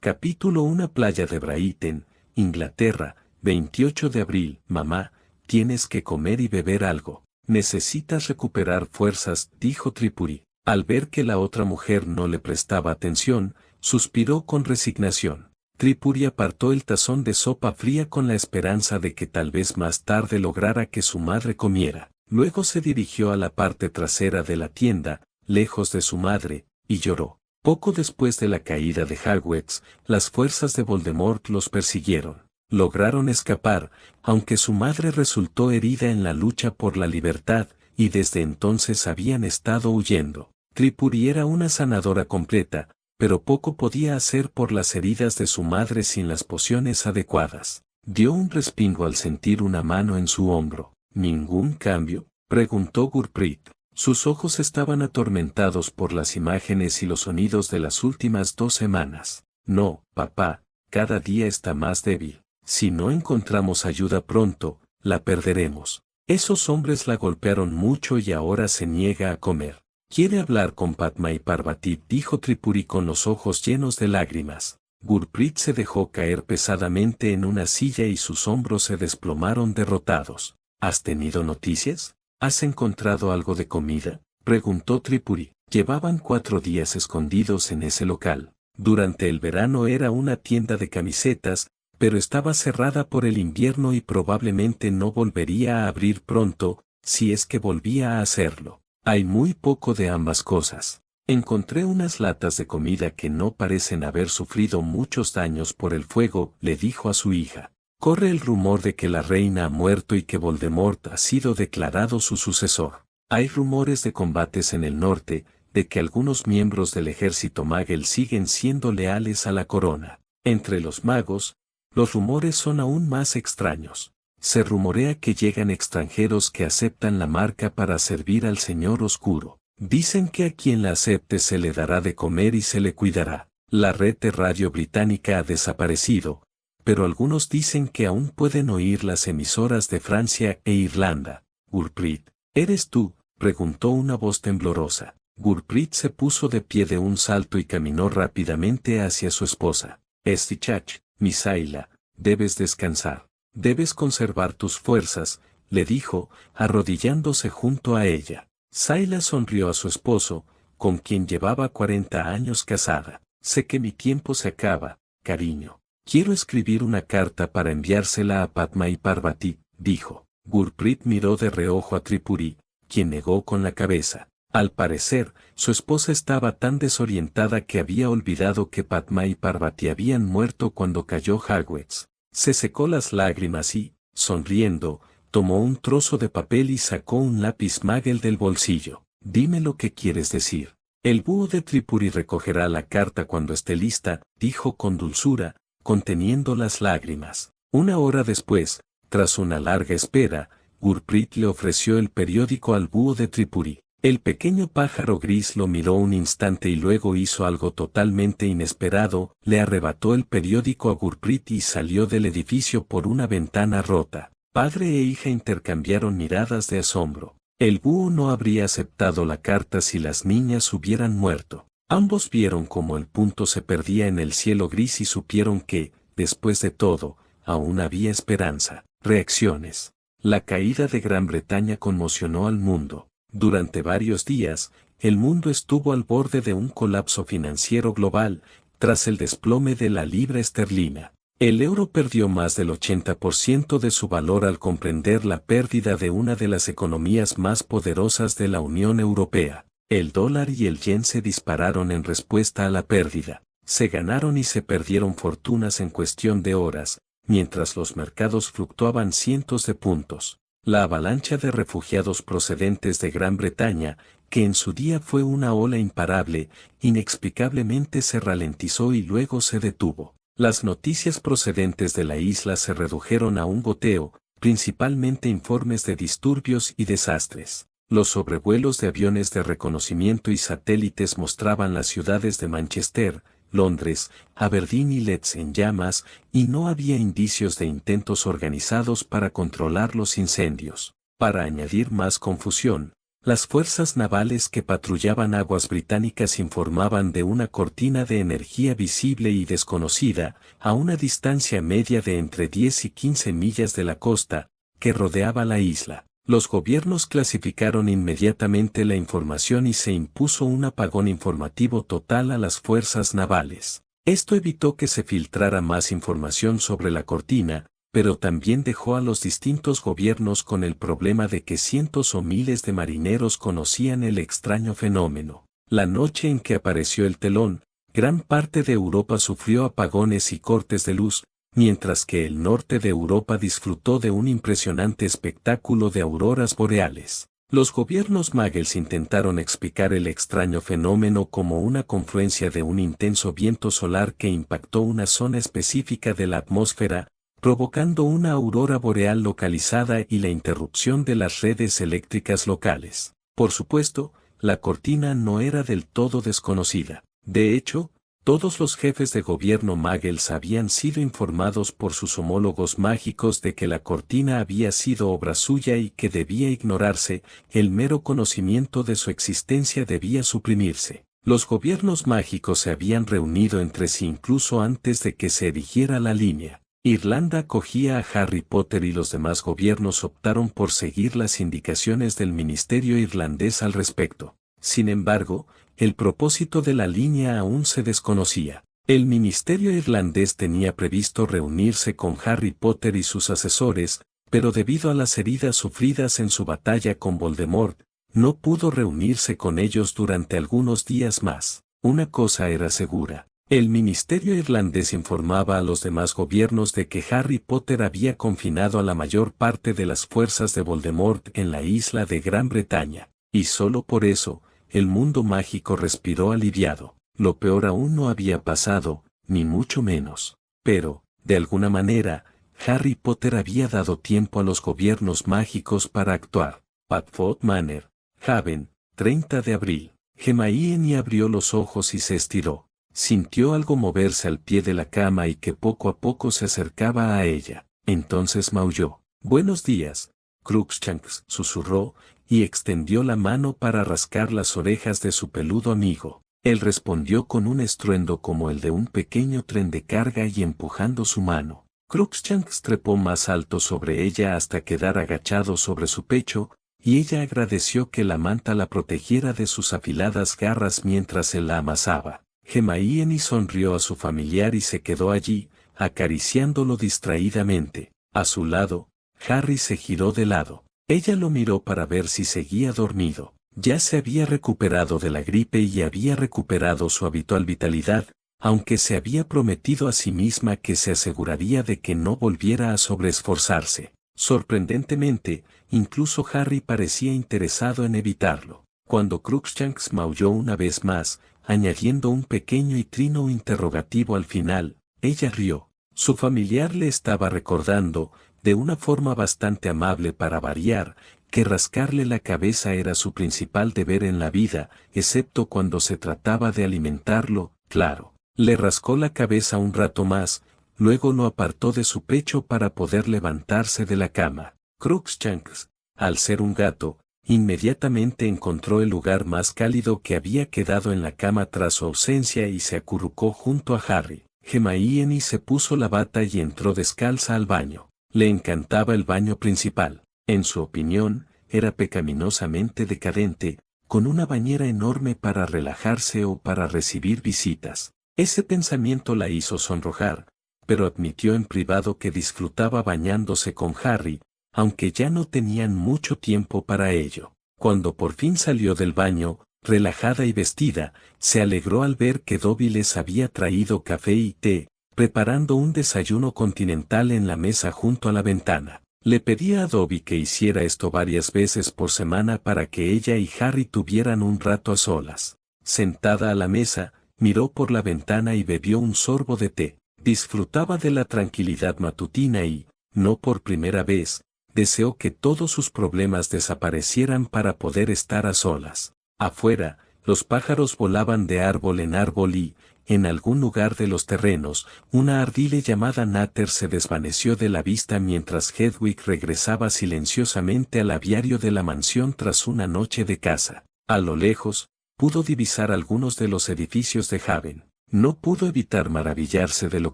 Capítulo 1. Playa de Brighton, Inglaterra, 28 de abril. Mamá, tienes que comer y beber algo. Necesitas recuperar fuerzas, dijo Tripuri. Al ver que la otra mujer no le prestaba atención, suspiró con resignación. Tripuri apartó el tazón de sopa fría con la esperanza de que tal vez más tarde lograra que su madre comiera. Luego se dirigió a la parte trasera de la tienda, lejos de su madre, y lloró. Poco después de la caída de Hogwarts, las fuerzas de Voldemort los persiguieron. Lograron escapar, aunque su madre resultó herida en la lucha por la libertad, y desde entonces habían estado huyendo. Tripuri era una sanadora completa, pero poco podía hacer por las heridas de su madre sin las pociones adecuadas. Dio un respingo al sentir una mano en su hombro. ¿Ningún cambio?, preguntó Gurprit. Sus ojos estaban atormentados por las imágenes y los sonidos de las últimas 2 semanas. No, papá, cada día está más débil. Si no encontramos ayuda pronto, la perderemos. Esos hombres la golpearon mucho y ahora se niega a comer. Quiere hablar con Padma y Parvati, dijo Tripuri con los ojos llenos de lágrimas. Gurprit se dejó caer pesadamente en una silla y sus hombros se desplomaron derrotados. ¿Has tenido noticias? ¿Has encontrado algo de comida?, preguntó Tripuri. Llevaban 4 días escondidos en ese local. Durante el verano era una tienda de camisetas, pero estaba cerrada por el invierno y probablemente no volvería a abrir pronto, si es que volvía a hacerlo. Hay muy poco de ambas cosas. Encontré unas latas de comida que no parecen haber sufrido muchos daños por el fuego, le dijo a su hija. Corre el rumor de que la reina ha muerto y que Voldemort ha sido declarado su sucesor. Hay rumores de combates en el norte, de que algunos miembros del ejército Magel siguen siendo leales a la corona. Entre los magos, los rumores son aún más extraños. Se rumorea que llegan extranjeros que aceptan la marca para servir al Señor Oscuro. Dicen que a quien la acepte se le dará de comer y se le cuidará. La red de radio británica ha desaparecido, pero algunos dicen que aún pueden oír las emisoras de Francia e Irlanda. Gurprit, ¿eres tú?, preguntó una voz temblorosa. Gurprit se puso de pie de un salto y caminó rápidamente hacia su esposa. Estichach, Misaila, debes descansar. Debes conservar tus fuerzas, le dijo, arrodillándose junto a ella. Sayla sonrió a su esposo, con quien llevaba 40 años casada. Sé que mi tiempo se acaba, cariño. Quiero escribir una carta para enviársela a Padma y Parvati, dijo. Gurprit miró de reojo a Tripuri, quien negó con la cabeza. Al parecer, su esposa estaba tan desorientada que había olvidado que Padma y Parvati habían muerto cuando cayó Hogwarts. Se secó las lágrimas y, sonriendo, tomó un trozo de papel y sacó un lápiz Magel del bolsillo. Dime lo que quieres decir. El búho de Tripuri recogerá la carta cuando esté lista, dijo con dulzura, conteniendo las lágrimas. 1 hora después, tras una larga espera, Gurprit le ofreció el periódico al búho de Tripuri. El pequeño pájaro gris lo miró un instante y luego hizo algo totalmente inesperado, le arrebató el periódico a Gurprit y salió del edificio por una ventana rota. Padre e hija intercambiaron miradas de asombro. El búho no habría aceptado la carta si las niñas hubieran muerto. Ambos vieron cómo el punto se perdía en el cielo gris y supieron que, después de todo, aún había esperanza. Reacciones. La caída de Gran Bretaña conmocionó al mundo. Durante varios días, el mundo estuvo al borde de un colapso financiero global, tras el desplome de la libra esterlina. El euro perdió más del 80% de su valor al comprender la pérdida de una de las economías más poderosas de la Unión Europea. El dólar y el yen se dispararon en respuesta a la pérdida. Se ganaron y se perdieron fortunas en cuestión de horas, mientras los mercados fluctuaban cientos de puntos. La avalancha de refugiados procedentes de Gran Bretaña, que en su día fue una ola imparable, inexplicablemente se ralentizó y luego se detuvo. Las noticias procedentes de la isla se redujeron a un goteo, principalmente informes de disturbios y desastres. Los sobrevuelos de aviones de reconocimiento y satélites mostraban las ciudades de Manchester, Londres, Aberdeen y Leeds en llamas, y no había indicios de intentos organizados para controlar los incendios. Para añadir más confusión, Las fuerzas navales que patrullaban aguas británicas informaban de una cortina de energía visible y desconocida, a una distancia media de entre 10 y 15 millas de la costa, que rodeaba la isla. Los gobiernos clasificaron inmediatamente la información y se impuso un apagón informativo total a las fuerzas navales. Esto evitó que se filtrara más información sobre la cortina, pero también dejó a los distintos gobiernos con el problema de que cientos o miles de marineros conocían el extraño fenómeno. La noche en que apareció el telón, gran parte de Europa sufrió apagones y cortes de luz, mientras que el norte de Europa disfrutó de un impresionante espectáculo de auroras boreales. Los gobiernos Muggles intentaron explicar el extraño fenómeno como una confluencia de un intenso viento solar que impactó una zona específica de la atmósfera, provocando una aurora boreal localizada y la interrupción de las redes eléctricas locales. Por supuesto, la cortina no era del todo desconocida. De hecho, todos los jefes de gobierno Muggles habían sido informados por sus homólogos mágicos de que la cortina había sido obra suya y que debía ignorarse, el mero conocimiento de su existencia debía suprimirse. Los gobiernos mágicos se habían reunido entre sí incluso antes de que se erigiera la línea. Irlanda acogía a Harry Potter y los demás gobiernos optaron por seguir las indicaciones del ministerio irlandés al respecto. Sin embargo, el propósito de la línea aún se desconocía. El ministerio irlandés tenía previsto reunirse con Harry Potter y sus asesores, pero debido a las heridas sufridas en su batalla con Voldemort, no pudo reunirse con ellos durante algunos días más. Una cosa era segura. El ministerio irlandés informaba a los demás gobiernos de que Harry Potter había confinado a la mayor parte de las fuerzas de Voldemort en la isla de Gran Bretaña, y solo por eso, el mundo mágico respiró aliviado. Lo peor aún no había pasado, ni mucho menos. Pero, de alguna manera, Harry Potter había dado tiempo a los gobiernos mágicos para actuar. Padfoot Manor, Haven, 30 de abril. Hermione abrió los ojos y se estiró. Sintió algo moverse al pie de la cama y que poco a poco se acercaba a ella. Entonces maulló. «Buenos días», Crookshanks susurró, y extendió la mano para rascar las orejas de su peludo amigo. Él respondió con un estruendo como el de un pequeño tren de carga y empujando su mano. Crookshanks trepó más alto sobre ella hasta quedar agachado sobre su pecho, y ella agradeció que la manta la protegiera de sus afiladas garras mientras él la amasaba. Hermione sonrió a su familiar y se quedó allí, acariciándolo distraídamente. A su lado, Harry se giró de lado. Ella lo miró para ver si seguía dormido. Ya se había recuperado de la gripe y había recuperado su habitual vitalidad, aunque se había prometido a sí misma que se aseguraría de que no volviera a sobreesforzarse. Sorprendentemente, incluso Harry parecía interesado en evitarlo. Cuando Crookshanks maulló una vez más, añadiendo un pequeño y trino interrogativo al final, ella rió. Su familiar le estaba recordando, de una forma bastante amable para variar, que rascarle la cabeza era su principal deber en la vida, excepto cuando se trataba de alimentarlo, claro. Le rascó la cabeza un rato más, luego lo apartó de su pecho para poder levantarse de la cama. Crookshanks, al ser un gato, inmediatamente encontró el lugar más cálido que había quedado en la cama tras su ausencia y se acurrucó junto a Harry. Hermione se puso la bata y entró descalza al baño. Le encantaba el baño principal. En su opinión, era pecaminosamente decadente, con una bañera enorme para relajarse o para recibir visitas. Ese pensamiento la hizo sonrojar, pero admitió en privado que disfrutaba bañándose con Harry, aunque ya no tenían mucho tiempo para ello. Cuando por fin salió del baño, relajada y vestida, se alegró al ver que Dobby les había traído café y té, preparando un desayuno continental en la mesa junto a la ventana. Le pedía a Dobby que hiciera esto varias veces por semana para que ella y Harry tuvieran un rato a solas. Sentada a la mesa, miró por la ventana y bebió un sorbo de té. Disfrutaba de la tranquilidad matutina y, no por primera vez, deseó que todos sus problemas desaparecieran para poder estar a solas. Afuera, los pájaros volaban de árbol en árbol y, en algún lugar de los terrenos, una ardile llamada Natter se desvaneció de la vista mientras Hedwig regresaba silenciosamente al aviario de la mansión tras una noche de caza. A lo lejos, pudo divisar algunos de los edificios de Haven. No pudo evitar maravillarse de lo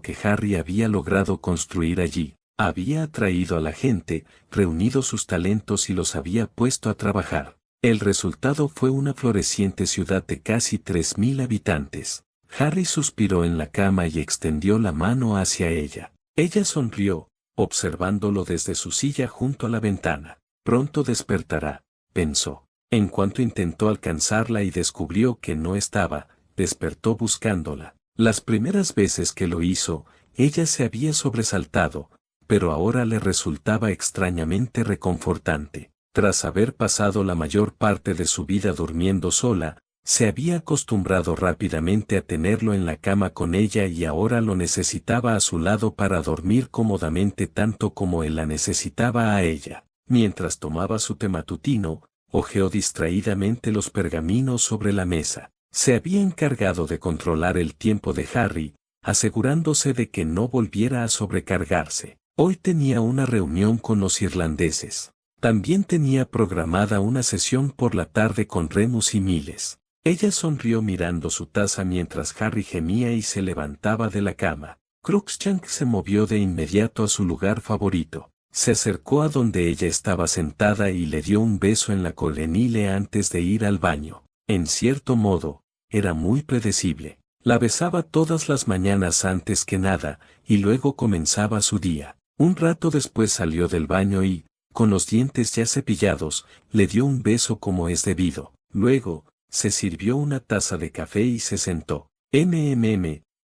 que Harry había logrado construir allí. Había atraído a la gente, reunido sus talentos y los había puesto a trabajar. El resultado fue una floreciente ciudad de casi 3000 habitantes. Harry suspiró en la cama y extendió la mano hacia ella. Ella sonrió, observándolo desde su silla junto a la ventana. Pronto despertará, pensó. En cuanto intentó alcanzarla y descubrió que no estaba, despertó buscándola. Las primeras veces que lo hizo, ella se había sobresaltado, pero ahora le resultaba extrañamente reconfortante. Tras haber pasado la mayor parte de su vida durmiendo sola, se había acostumbrado rápidamente a tenerlo en la cama con ella y ahora lo necesitaba a su lado para dormir cómodamente tanto como él la necesitaba a ella. Mientras tomaba su té matutino, hojeó distraídamente los pergaminos sobre la mesa. Se había encargado de controlar el tiempo de Harry, asegurándose de que no volviera a sobrecargarse. Hoy tenía una reunión con los irlandeses. También tenía programada una sesión por la tarde con Remus y Miles. Ella sonrió mirando su taza mientras Harry gemía y se levantaba de la cama. Crookshank se movió de inmediato a su lugar favorito. Se acercó a donde ella estaba sentada y le dio un beso en la coronilla antes de ir al baño. En cierto modo, era muy predecible. La besaba todas las mañanas antes que nada, y luego comenzaba su día. Un rato después salió del baño y, con los dientes ya cepillados, le dio un beso como es debido. Luego, se sirvió una taza de café y se sentó.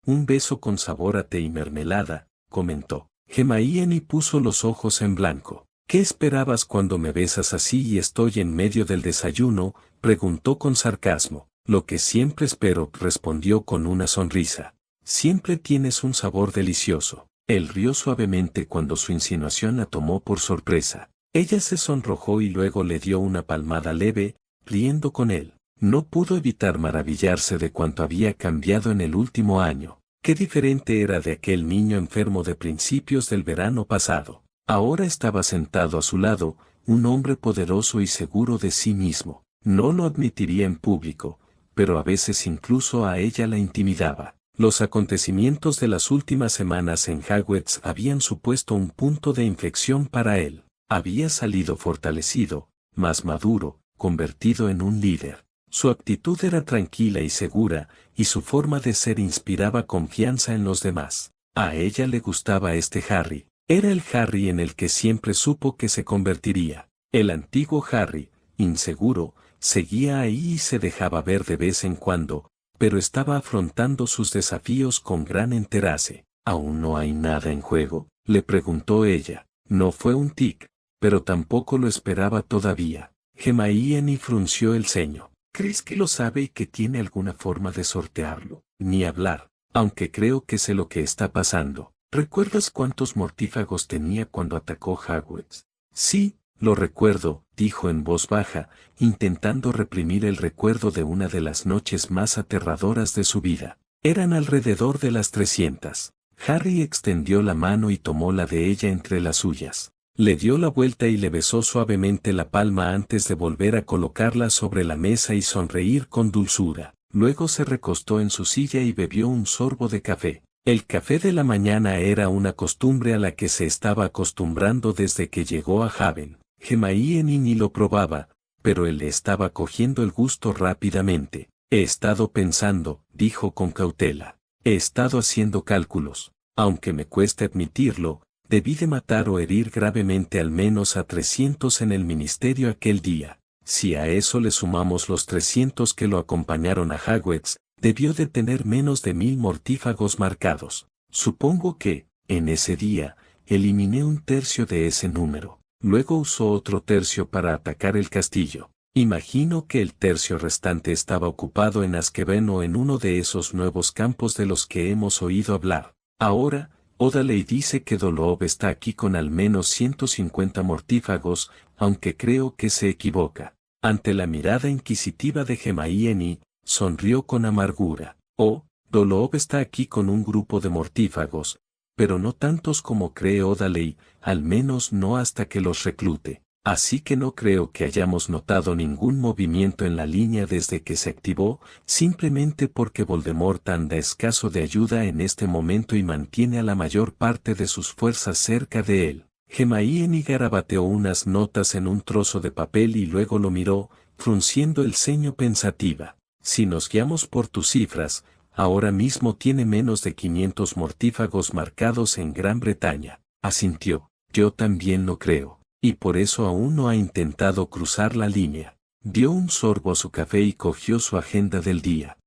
Un beso con sabor a té y mermelada, comentó. Hermione puso los ojos en blanco. ¿Qué esperabas cuando me besas así y estoy en medio del desayuno?, preguntó con sarcasmo. Lo que siempre espero, respondió con una sonrisa. Siempre tienes un sabor delicioso. Él rió suavemente cuando su insinuación la tomó por sorpresa. Ella se sonrojó y luego le dio una palmada leve, riendo con él. No pudo evitar maravillarse de cuánto había cambiado en el último año. Qué diferente era de aquel niño enfermo de principios del verano pasado. Ahora estaba sentado a su lado, un hombre poderoso y seguro de sí mismo. No lo admitiría en público, pero a veces incluso a ella la intimidaba. Los acontecimientos de las últimas semanas en Hogwarts habían supuesto un punto de inflexión para él. Había salido fortalecido, más maduro, convertido en un líder. Su actitud era tranquila y segura, y su forma de ser inspiraba confianza en los demás. A ella le gustaba este Harry. Era el Harry en el que siempre supo que se convertiría. El antiguo Harry, inseguro, seguía ahí y se dejaba ver de vez en cuando, pero estaba afrontando sus desafíos con gran enterace. ¿Aún no hay nada en juego?, le preguntó ella. No fue un tic, pero tampoco lo esperaba todavía. Hermione frunció el ceño. ¿Crees que lo sabe y que tiene alguna forma de sortearlo? Ni hablar, aunque creo que sé lo que está pasando. ¿Recuerdas cuántos mortífagos tenía cuando atacó Hogwarts? Sí, lo recuerdo, dijo en voz baja, intentando reprimir el recuerdo de una de las noches más aterradoras de su vida. Eran alrededor de las 300. Harry extendió la mano y tomó la de ella entre las suyas. Le dio la vuelta y le besó suavemente la palma antes de volver a colocarla sobre la mesa y sonreír con dulzura. Luego se recostó en su silla y bebió un sorbo de café. El café de la mañana era una costumbre a la que se estaba acostumbrando desde que llegó a Haven. Hermione ni lo probaba, pero él le estaba cogiendo el gusto rápidamente. He estado pensando, dijo con cautela. He estado haciendo cálculos. Aunque me cueste admitirlo, debí de matar o herir gravemente al menos a 300 en el ministerio aquel día. Si a eso le sumamos los 300 que lo acompañaron a Hogwarts, debió de tener menos de 1000 mortífagos marcados. Supongo que, en ese día, eliminé un tercio de ese número. Luego usó otro tercio para atacar el castillo. Imagino que el tercio restante estaba ocupado en Azkaban o en uno de esos nuevos campos de los que hemos oído hablar. Ahora, Odaley dice que Dolop está aquí con al menos 150 mortífagos, aunque creo que se equivoca. Ante la mirada inquisitiva de Hermione, sonrió con amargura. Oh, Dolov está aquí con un grupo de mortífagos, pero no tantos como cree Odaley, al menos no hasta que los reclute. Así que no creo que hayamos notado ningún movimiento en la línea desde que se activó, simplemente porque Voldemort anda escaso de ayuda en este momento y mantiene a la mayor parte de sus fuerzas cerca de él. Hermione garabateó unas notas en un trozo de papel y luego lo miró, frunciendo el ceño pensativa. Si nos guiamos por tus cifras, ahora mismo tiene menos de 500 mortífagos marcados en Gran Bretaña. Asintió. Yo también lo creo. Y por eso aún no ha intentado cruzar la línea. Dio un sorbo a su café y cogió su agenda del día.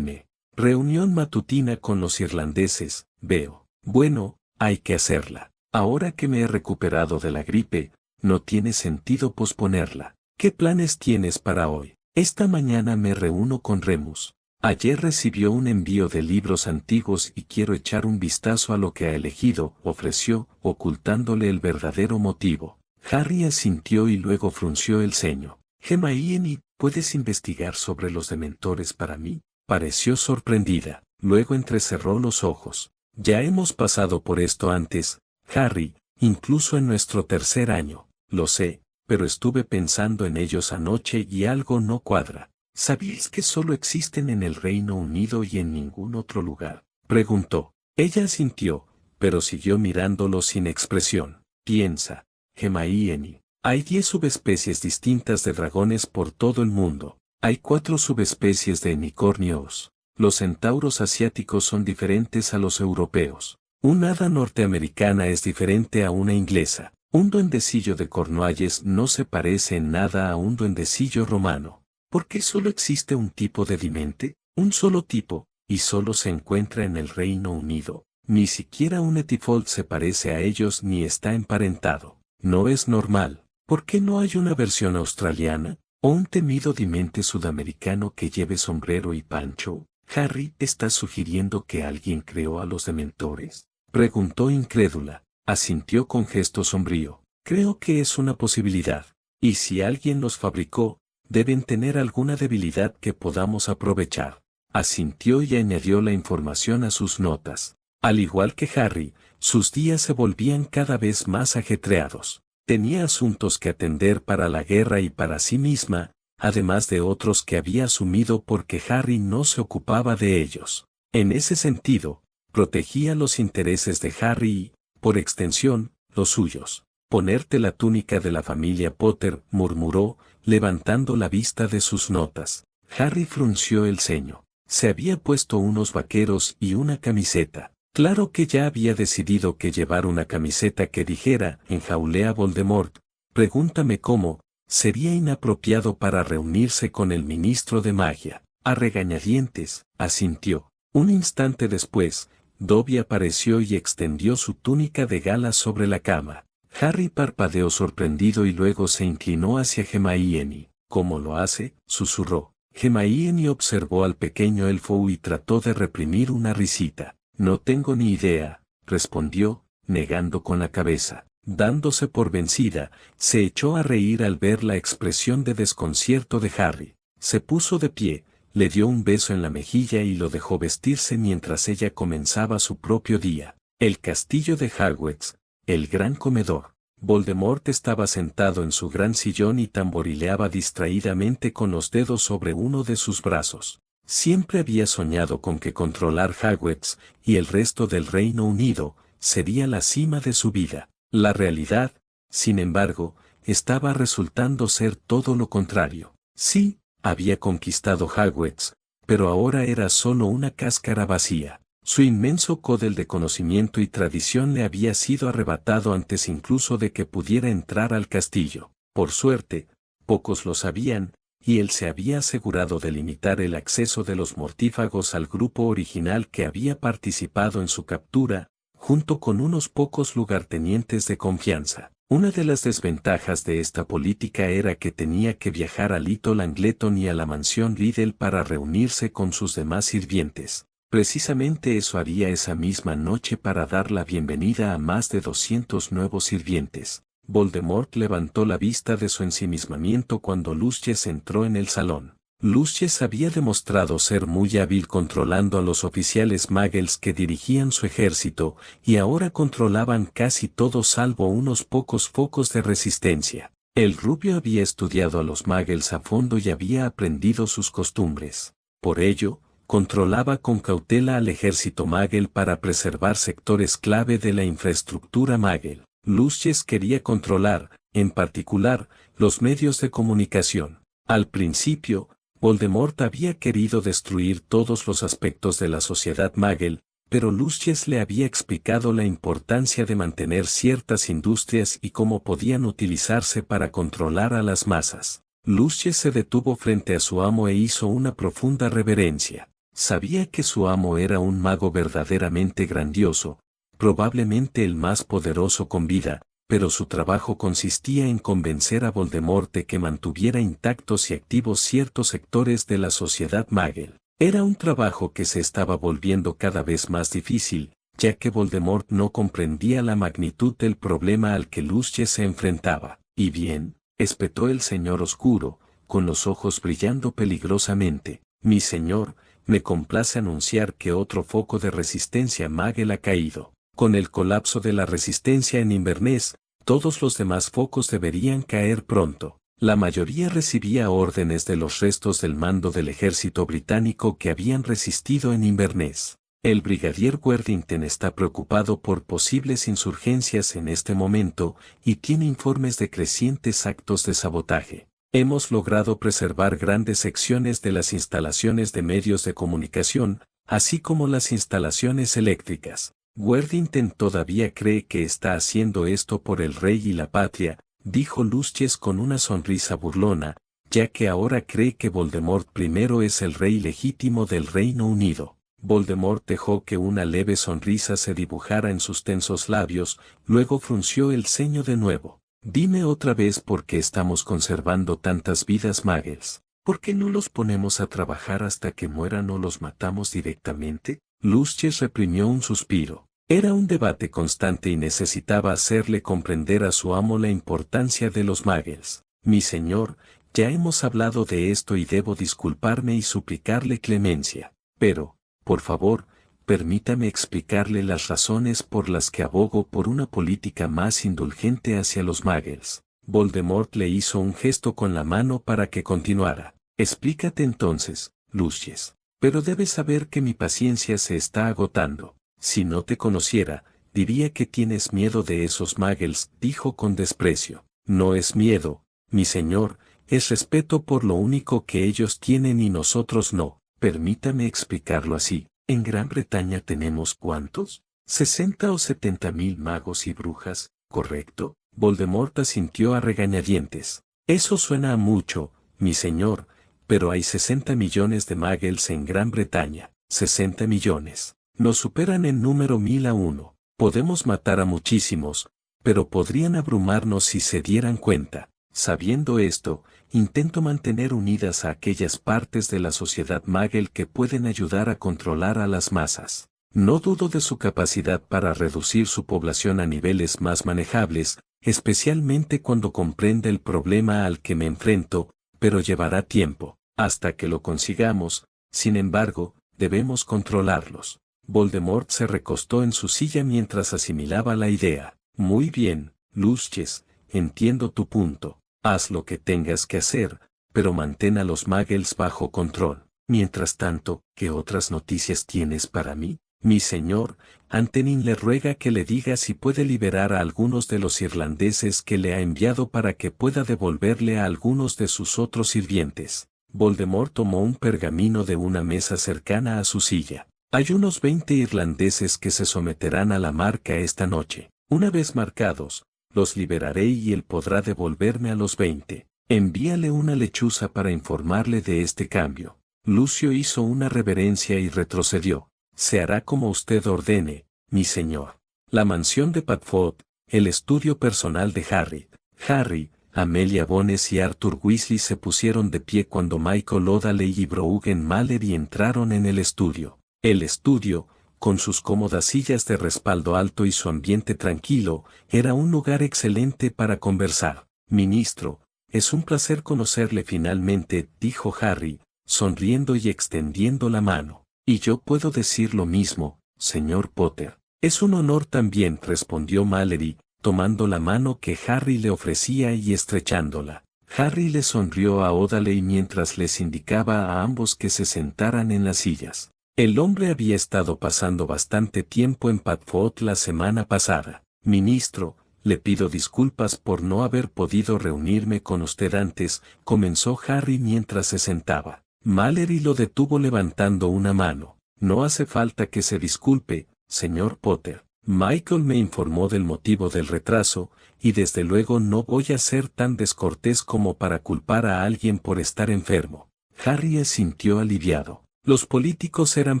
Reunión matutina con los irlandeses, veo. Bueno, hay que hacerla. Ahora que me he recuperado de la gripe, no tiene sentido posponerla. ¿Qué planes tienes para hoy? Esta mañana me reúno con Remus. Ayer recibió un envío de libros antiguos y quiero echar un vistazo a lo que ha elegido, ofreció, ocultándole el verdadero motivo. Harry asintió y luego frunció el ceño. Hermione, ¿puedes investigar sobre los dementores para mí? Pareció sorprendida. Luego entrecerró los ojos. Ya hemos pasado por esto antes, Harry, incluso en nuestro tercer año. Lo sé, pero estuve pensando en ellos anoche y algo no cuadra. ¿Sabías que solo existen en el Reino Unido y en ningún otro lugar? Preguntó. Ella asintió, pero siguió mirándolo sin expresión. Piensa, Hermione. Hay 10 subespecies distintas de dragones por todo el mundo. Hay 4 subespecies de unicornios. Los centauros asiáticos son diferentes a los europeos. Una hada norteamericana es diferente a una inglesa. Un duendecillo de Cornualles no se parece en nada a un duendecillo romano. ¿Por qué solo existe un tipo de dimente? Un solo tipo, y solo se encuentra en el Reino Unido. Ni siquiera un Etifold se parece a ellos ni está emparentado. No es normal. ¿Por qué no hay una versión australiana? ¿O un temido dimente sudamericano que lleve sombrero y pancho? Harry, ¿estás sugiriendo que alguien creó a los dementores? Preguntó incrédula. Asintió con gesto sombrío. Creo que es una posibilidad. Y si alguien los fabricó, deben tener alguna debilidad que podamos aprovechar. Asintió y añadió la información a sus notas. Al igual que Harry, sus días se volvían cada vez más ajetreados. Tenía asuntos que atender para la guerra y para sí misma, además de otros que había asumido porque Harry no se ocupaba de ellos. En ese sentido, protegía los intereses de Harry y, por extensión, los suyos. Ponerte la túnica de la familia Potter, murmuró, levantando la vista de sus notas. Harry frunció el ceño. Se había puesto unos vaqueros y una camiseta. Claro que ya había decidido que llevar una camiseta que dijera, enjaulé a Voldemort, pregúntame cómo, sería inapropiado para reunirse con el ministro de magia. A regañadientes, asintió. Un instante después, Dobby apareció y extendió su túnica de gala sobre la cama. Harry parpadeó sorprendido y luego se inclinó hacia Hermione. ¿Cómo lo hace?, susurró. Hermione observó al pequeño elfo y trató de reprimir una risita. No tengo ni idea, respondió, negando con la cabeza. Dándose por vencida, se echó a reír al ver la expresión de desconcierto de Harry. Se puso de pie, le dio un beso en la mejilla y lo dejó vestirse mientras ella comenzaba su propio día. El castillo de Hogwarts, el gran comedor. Voldemort estaba sentado en su gran sillón y tamborileaba distraídamente con los dedos sobre uno de sus brazos. Siempre había soñado con que controlar Hogwarts y el resto del Reino Unido sería la cima de su vida. La realidad, sin embargo, estaba resultando ser todo lo contrario. Sí, había conquistado Hogwarts, pero ahora era solo una cáscara vacía. Su inmenso códel de conocimiento y tradición le había sido arrebatado antes incluso de que pudiera entrar al castillo. Por suerte, pocos lo sabían, y él se había asegurado de limitar el acceso de los mortífagos al grupo original que había participado en su captura, junto con unos pocos lugartenientes de confianza. Una de las desventajas de esta política era que tenía que viajar a Little Angleton y a la mansión Riddle para reunirse con sus demás sirvientes. Precisamente eso haría esa misma noche para dar la bienvenida a más de 200 nuevos sirvientes. Voldemort levantó la vista de su ensimismamiento cuando Lucius entró en el salón. Lucius había demostrado ser muy hábil controlando a los oficiales muggles que dirigían su ejército, y ahora controlaban casi todo salvo unos pocos focos de resistencia. El rubio había estudiado a los muggles a fondo y había aprendido sus costumbres. Por ello, controlaba con cautela al ejército muggle para preservar sectores clave de la infraestructura muggle. Lucius quería controlar, en particular, los medios de comunicación. Al principio, Voldemort había querido destruir todos los aspectos de la sociedad muggle, pero Lucius le había explicado la importancia de mantener ciertas industrias y cómo podían utilizarse para controlar a las masas. Lucius se detuvo frente a su amo e hizo una profunda reverencia. Sabía que su amo era un mago verdaderamente grandioso, probablemente el más poderoso con vida, pero su trabajo consistía en convencer a Voldemort de que mantuviera intactos y activos ciertos sectores de la sociedad muggle. Era un trabajo que se estaba volviendo cada vez más difícil, ya que Voldemort no comprendía la magnitud del problema al que Lucius se enfrentaba. «¿Y bien?», espetó el señor oscuro, con los ojos brillando peligrosamente. «Mi señor, me complace anunciar que otro foco de resistencia muggle ha caído. Con el colapso de la resistencia en Inverness, todos los demás focos deberían caer pronto». La mayoría recibía órdenes de los restos del mando del ejército británico que habían resistido en Inverness. El brigadier Worthington está preocupado por posibles insurgencias en este momento y tiene informes de crecientes actos de sabotaje. Hemos logrado preservar grandes secciones de las instalaciones de medios de comunicación, así como las instalaciones eléctricas. Worthington todavía cree que está haciendo esto por el rey y la patria, dijo Lucius con una sonrisa burlona, ya que ahora cree que Voldemort primero es el rey legítimo del Reino Unido. Voldemort dejó que una leve sonrisa se dibujara en sus tensos labios, luego frunció el ceño de nuevo. «Dime otra vez por qué estamos conservando tantas vidas muggles. ¿Por qué no los ponemos a trabajar hasta que mueran o los matamos directamente?» Lucius reprimió un suspiro. Era un debate constante y necesitaba hacerle comprender a su amo la importancia de los muggles. «Mi señor, ya hemos hablado de esto y debo disculparme y suplicarle clemencia. Pero, por favor, permítame explicarle las razones por las que abogo por una política más indulgente hacia los muggles». Voldemort le hizo un gesto con la mano para que continuara. «Explícate entonces, Lucius. Pero debes saber que mi paciencia se está agotando. Si no te conociera, diría que tienes miedo de esos muggles», dijo con desprecio. «No es miedo, mi señor, es respeto por lo único que ellos tienen y nosotros no. Permítame explicarlo así. En Gran Bretaña tenemos ¿cuántos? 60 o 70.000 magos y brujas, ¿correcto?» Voldemort asintió a regañadientes. «Eso suena a mucho, mi señor, pero hay 60 millones de muggles en Gran Bretaña. 60 millones. Nos superan en número 1000 a 1. Podemos matar a muchísimos, pero podrían abrumarnos si se dieran cuenta. Sabiendo esto, intento mantener unidas a aquellas partes de la sociedad muggle que pueden ayudar a controlar a las masas. No dudo de su capacidad para reducir su población a niveles más manejables, especialmente cuando comprenda el problema al que me enfrento, pero llevará tiempo. Hasta que lo consigamos, sin embargo, debemos controlarlos». Voldemort se recostó en su silla mientras asimilaba la idea. «Muy bien, Lucius, entiendo tu punto. Haz lo que tengas que hacer, pero mantén a los muggles bajo control. Mientras tanto, ¿qué otras noticias tienes para mí? Mi señor, Antonin le ruega que le diga si puede liberar a algunos de los irlandeses que le ha enviado para que pueda devolverle a algunos de sus otros sirvientes». Voldemort tomó un pergamino de una mesa cercana a su silla. «Hay unos 20 irlandeses que se someterán a la marca esta noche. Una vez marcados, los liberaré y él podrá devolverme a los 20. Envíale una lechuza para informarle de este cambio». Lucio hizo una reverencia y retrocedió. «Se hará como usted ordene, mi señor». La mansión de Padfoot, el estudio personal de Harry. Harry, Amelia Bones y Arthur Weasley se pusieron de pie cuando Michael Odaley y Broogan Mallory entraron en el estudio. El estudio, con sus cómodas sillas de respaldo alto y su ambiente tranquilo, era un lugar excelente para conversar. «Ministro, es un placer conocerle finalmente», dijo Harry, sonriendo y extendiendo la mano. Y yo puedo decir lo mismo, señor Potter. Es un honor también, respondió Mallory, tomando la mano que Harry le ofrecía y estrechándola. Harry le sonrió a Audley mientras les indicaba a ambos que se sentaran en las sillas. El hombre había estado pasando bastante tiempo en Padfoot la semana pasada. Ministro, le pido disculpas por no haber podido reunirme con usted antes, comenzó Harry mientras se sentaba. Mallory lo detuvo levantando una mano. No hace falta que se disculpe, señor Potter. Michael me informó del motivo del retraso, y desde luego no voy a ser tan descortés como para culpar a alguien por estar enfermo. Harry se sintió aliviado. Los políticos eran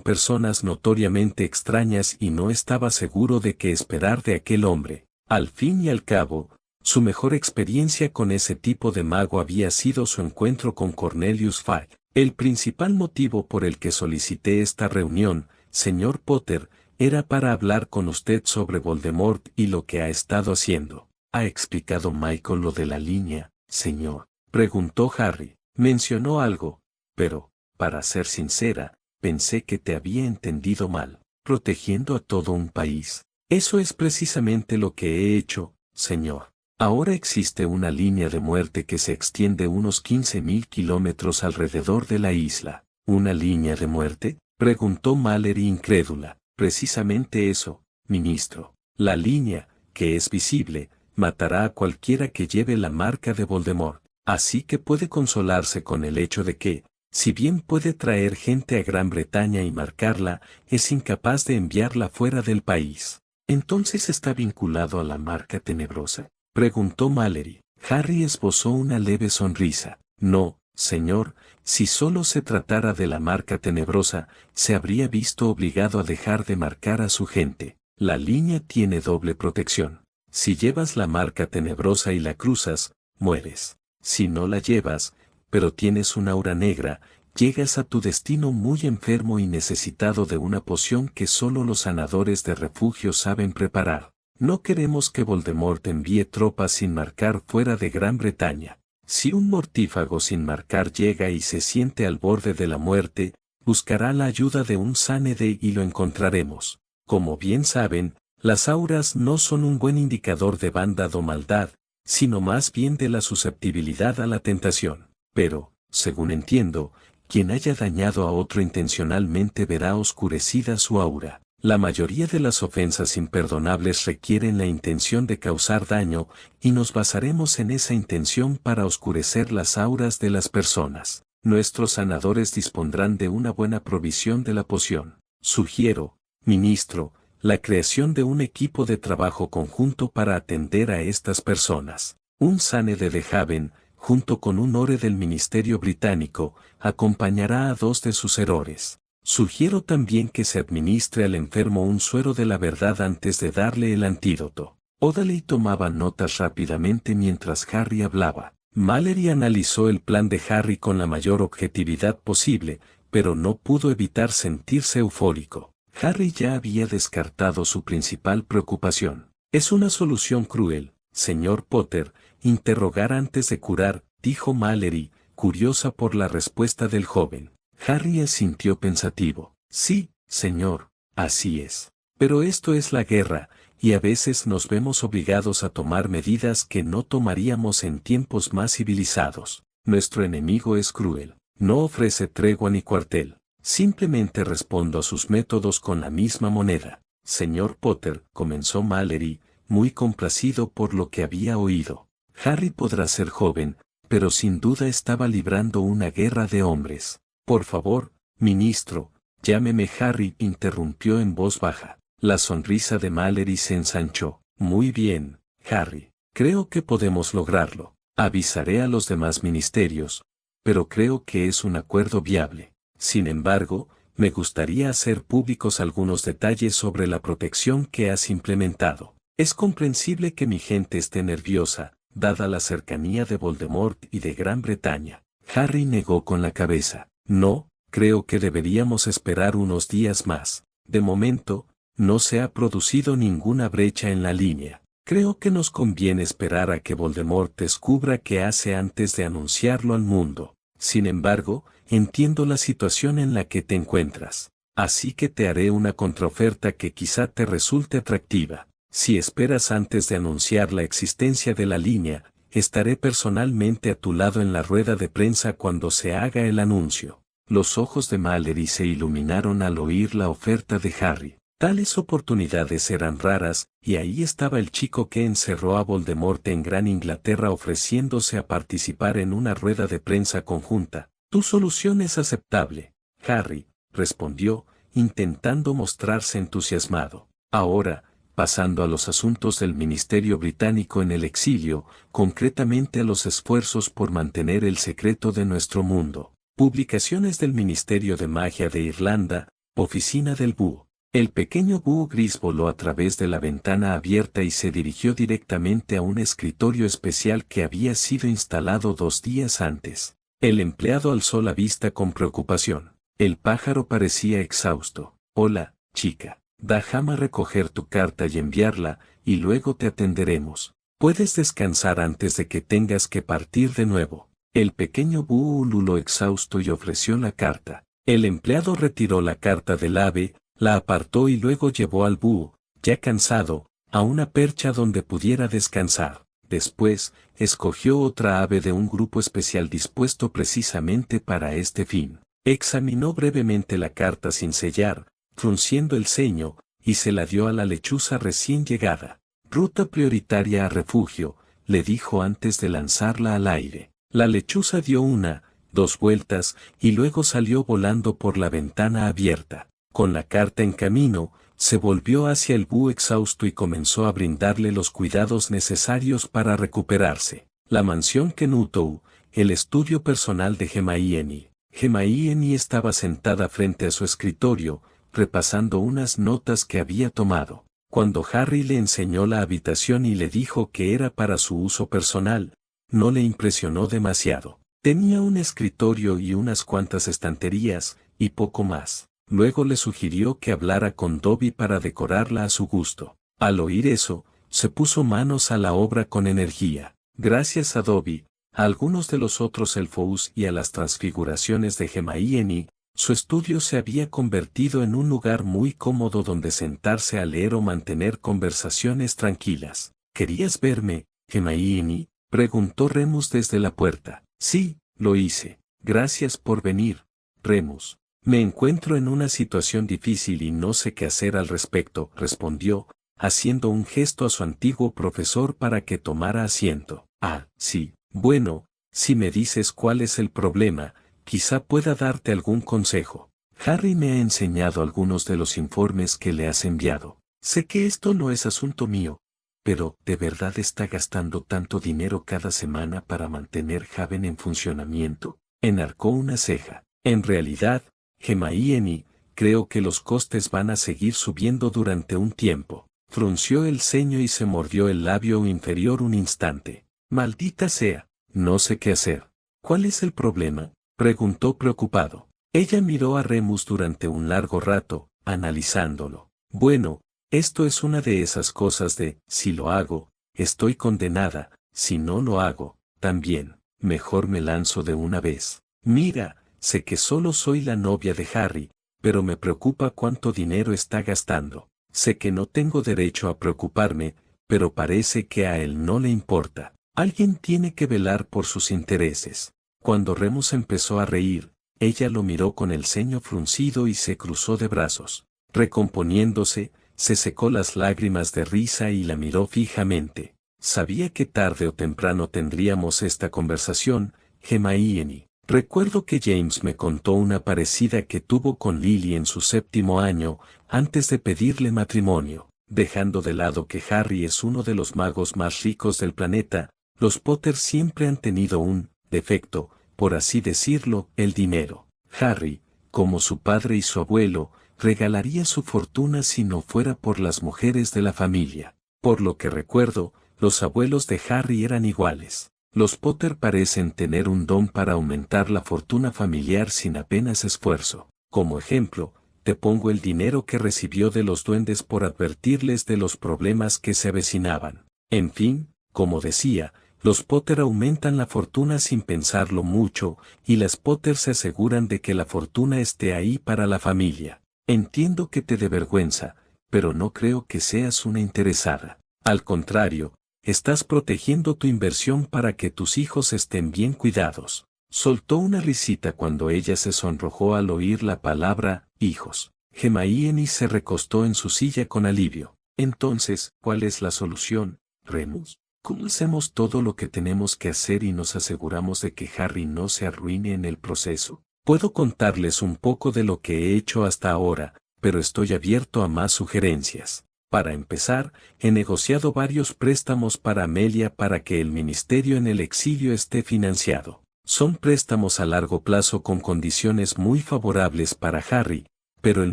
personas notoriamente extrañas y no estaba seguro de qué esperar de aquel hombre. Al fin y al cabo, su mejor experiencia con ese tipo de mago había sido su encuentro con Cornelius Fudge. El principal motivo por el que solicité esta reunión, señor Potter, era para hablar con usted sobre Voldemort y lo que ha estado haciendo. ¿Ha explicado Michael lo de la línea, señor?, preguntó Harry. Mencionó algo, pero, para ser sincera, pensé que te había entendido mal. Protegiendo a todo un país. Eso es precisamente lo que he hecho, señor. Ahora existe una línea de muerte que se extiende unos 15.000 kilómetros alrededor de la isla. ¿Una línea de muerte?, preguntó Mallory incrédula. Precisamente eso, ministro. La línea, que es visible, matará a cualquiera que lleve la marca de Voldemort. Así que puede consolarse con el hecho de que, si bien puede traer gente a Gran Bretaña y marcarla, es incapaz de enviarla fuera del país. ¿Entonces está vinculado a la marca tenebrosa?, preguntó Mallory. Harry esbozó una leve sonrisa. No, señor, si solo se tratara de la marca tenebrosa, se habría visto obligado a dejar de marcar a su gente. La línea tiene doble protección. Si llevas la marca tenebrosa y la cruzas, mueres. Si no la llevas, pero tienes una aura negra, llegas a tu destino muy enfermo y necesitado de una poción que solo los sanadores de refugio saben preparar. No queremos que Voldemort envíe tropas sin marcar fuera de Gran Bretaña. Si un mortífago sin marcar llega y se siente al borde de la muerte, buscará la ayuda de un Sánede y lo encontraremos. Como bien saben, las auras no son un buen indicador de bondad o maldad, sino más bien de la susceptibilidad a la tentación. Pero, según entiendo, quien haya dañado a otro intencionalmente verá oscurecida su aura. La mayoría de las ofensas imperdonables requieren la intención de causar daño, y nos basaremos en esa intención para oscurecer las auras de las personas. Nuestros sanadores dispondrán de una buena provisión de la poción. Sugiero, ministro, la creación de un equipo de trabajo conjunto para atender a estas personas. Un Sánede de Haven, junto con un Ore del Ministerio Británico, acompañará a 2 de sus errores. Sugiero también que se administre al enfermo un suero de la verdad antes de darle el antídoto. Audley tomaba notas rápidamente mientras Harry hablaba. Mallory analizó el plan de Harry con la mayor objetividad posible, pero no pudo evitar sentirse eufórico. Harry ya había descartado su principal preocupación. Es una solución cruel, señor Potter, interrogar antes de curar, dijo Mallory, curiosa por la respuesta del joven. Harry sintió pensativo. Sí, señor, así es. Pero esto es la guerra, y a veces nos vemos obligados a tomar medidas que no tomaríamos en tiempos más civilizados. Nuestro enemigo es cruel. No ofrece tregua ni cuartel. Simplemente respondo a sus métodos con la misma moneda. Señor Potter, comenzó Mallory, muy complacido por lo que había oído. Harry podrá ser joven, pero sin duda estaba librando una guerra de hombres. Por favor, ministro, llámeme Harry, interrumpió en voz baja. La sonrisa de Mallory se ensanchó. Muy bien, Harry, creo que podemos lograrlo. Avisaré a los demás ministerios, pero creo que es un acuerdo viable. Sin embargo, me gustaría hacer públicos algunos detalles sobre la protección que has implementado. Es comprensible que mi gente esté nerviosa, dada la cercanía de Voldemort y de Gran Bretaña. Harry negó con la cabeza. No, creo que deberíamos esperar unos días más. De momento, no se ha producido ninguna brecha en la línea. Creo que nos conviene esperar a que Voldemort descubra qué hace antes de anunciarlo al mundo. Sin embargo, entiendo la situación en la que te encuentras. Así que te haré una contraoferta que quizá te resulte atractiva. Si esperas antes de anunciar la existencia de la línea, estaré personalmente a tu lado en la rueda de prensa cuando se haga el anuncio. Los ojos de Mallory se iluminaron al oír la oferta de Harry. Tales oportunidades eran raras, y ahí estaba el chico que encerró a Voldemort en Gran Inglaterra ofreciéndose a participar en una rueda de prensa conjunta. Tu solución es aceptable, Harry, respondió, intentando mostrarse entusiasmado. Ahora, pasando a los asuntos del Ministerio Británico en el exilio, concretamente a los esfuerzos por mantener el secreto de nuestro mundo. Publicaciones del Ministerio de Magia de Irlanda, Oficina del Búho. El pequeño búho gris voló a través de la ventana abierta y se dirigió directamente a un escritorio especial que había sido instalado 2 días antes. El empleado alzó la vista con preocupación. El pájaro parecía exhausto. Hola, chica. Déjame recoger tu carta y enviarla, y luego te atenderemos. Puedes descansar antes de que tengas que partir de nuevo. El pequeño búho ululó exhausto y ofreció la carta. El empleado retiró la carta del ave, la apartó y luego llevó al búho, ya cansado, a una percha donde pudiera descansar. Después, escogió otra ave de un grupo especial dispuesto precisamente para este fin. Examinó brevemente la carta sin sellar, frunciendo el ceño, y se la dio a la lechuza recién llegada. Ruta prioritaria a refugio, le dijo antes de lanzarla al aire. La lechuza dio 1, 2 vueltas, y luego salió volando por la ventana abierta. Con la carta en camino, se volvió hacia el búho exhausto y comenzó a brindarle los cuidados necesarios para recuperarse. La mansión Kenutou, el estudio personal de Hermione. Hermione estaba sentada frente a su escritorio, repasando unas notas que había tomado. Cuando Harry le enseñó la habitación y le dijo que era para su uso personal, no le impresionó demasiado. Tenía un escritorio y unas cuantas estanterías, y poco más. Luego le sugirió que hablara con Dobby para decorarla a su gusto. Al oír eso, se puso manos a la obra con energía. Gracias a Dobby, a algunos de los otros elfos y a las transfiguraciones de Hermione, su estudio se había convertido en un lugar muy cómodo donde sentarse a leer o mantener conversaciones tranquilas. ¿Querías verme, Hermione?, preguntó Remus desde la puerta. Sí, lo hice. Gracias por venir, Remus. Me encuentro en una situación difícil y no sé qué hacer al respecto, respondió, haciendo un gesto a su antiguo profesor para que tomara asiento. Ah, sí, bueno, si me dices cuál es el problema, quizá pueda darte algún consejo. Harry me ha enseñado algunos de los informes que le has enviado. Sé que esto no es asunto mío, pero ¿de verdad está gastando tanto dinero cada semana para mantener Haven en funcionamiento? Enarcó una ceja. En realidad, Hermione, creo que los costes van a seguir subiendo durante un tiempo. Frunció el ceño y se mordió el labio inferior un instante. Maldita sea, no sé qué hacer. ¿Cuál es el problema?, preguntó preocupado. Ella miró a Remus durante un largo rato, analizándolo. Bueno, esto es una de esas cosas de, si lo hago, estoy condenada, si no lo hago, también, mejor me lanzo de una vez. Mira, sé que solo soy la novia de Harry, pero me preocupa cuánto dinero está gastando. Sé que no tengo derecho a preocuparme, pero parece que a él no le importa. Alguien tiene que velar por sus intereses. Cuando Remus empezó a reír, ella lo miró con el ceño fruncido y se cruzó de brazos. Recomponiéndose, se secó las lágrimas de risa y la miró fijamente. Sabía que tarde o temprano tendríamos esta conversación, Hermione. Recuerdo que James me contó una parecida que tuvo con Lily en su 7º año, antes de pedirle matrimonio. Dejando de lado que Harry es uno de los magos más ricos del planeta, los Potter siempre han tenido un defecto, por así decirlo, el dinero. Harry, como su padre y su abuelo, regalaría su fortuna si no fuera por las mujeres de la familia. Por lo que recuerdo, los abuelos de Harry eran iguales. Los Potter parecen tener un don para aumentar la fortuna familiar sin apenas esfuerzo. Como ejemplo, te pongo el dinero que recibió de los duendes por advertirles de los problemas que se avecinaban. En fin, como decía, Los Potter aumentan la fortuna sin pensarlo mucho, y las Potter se aseguran de que la fortuna esté ahí para la familia. Entiendo que te dé vergüenza, pero no creo que seas una interesada. Al contrario, estás protegiendo tu inversión para que tus hijos estén bien cuidados. Soltó una risita cuando ella se sonrojó al oír la palabra hijos. Hermione se recostó en su silla con alivio. Entonces, ¿cuál es la solución, Remus? ¿Cómo hacemos todo lo que tenemos que hacer y nos aseguramos de que Harry no se arruine en el proceso? Puedo contarles un poco de lo que he hecho hasta ahora, pero estoy abierto a más sugerencias. Para empezar, he negociado varios préstamos para Amelia para que el ministerio en el exilio esté financiado. Son préstamos a largo plazo con condiciones muy favorables para Harry, pero el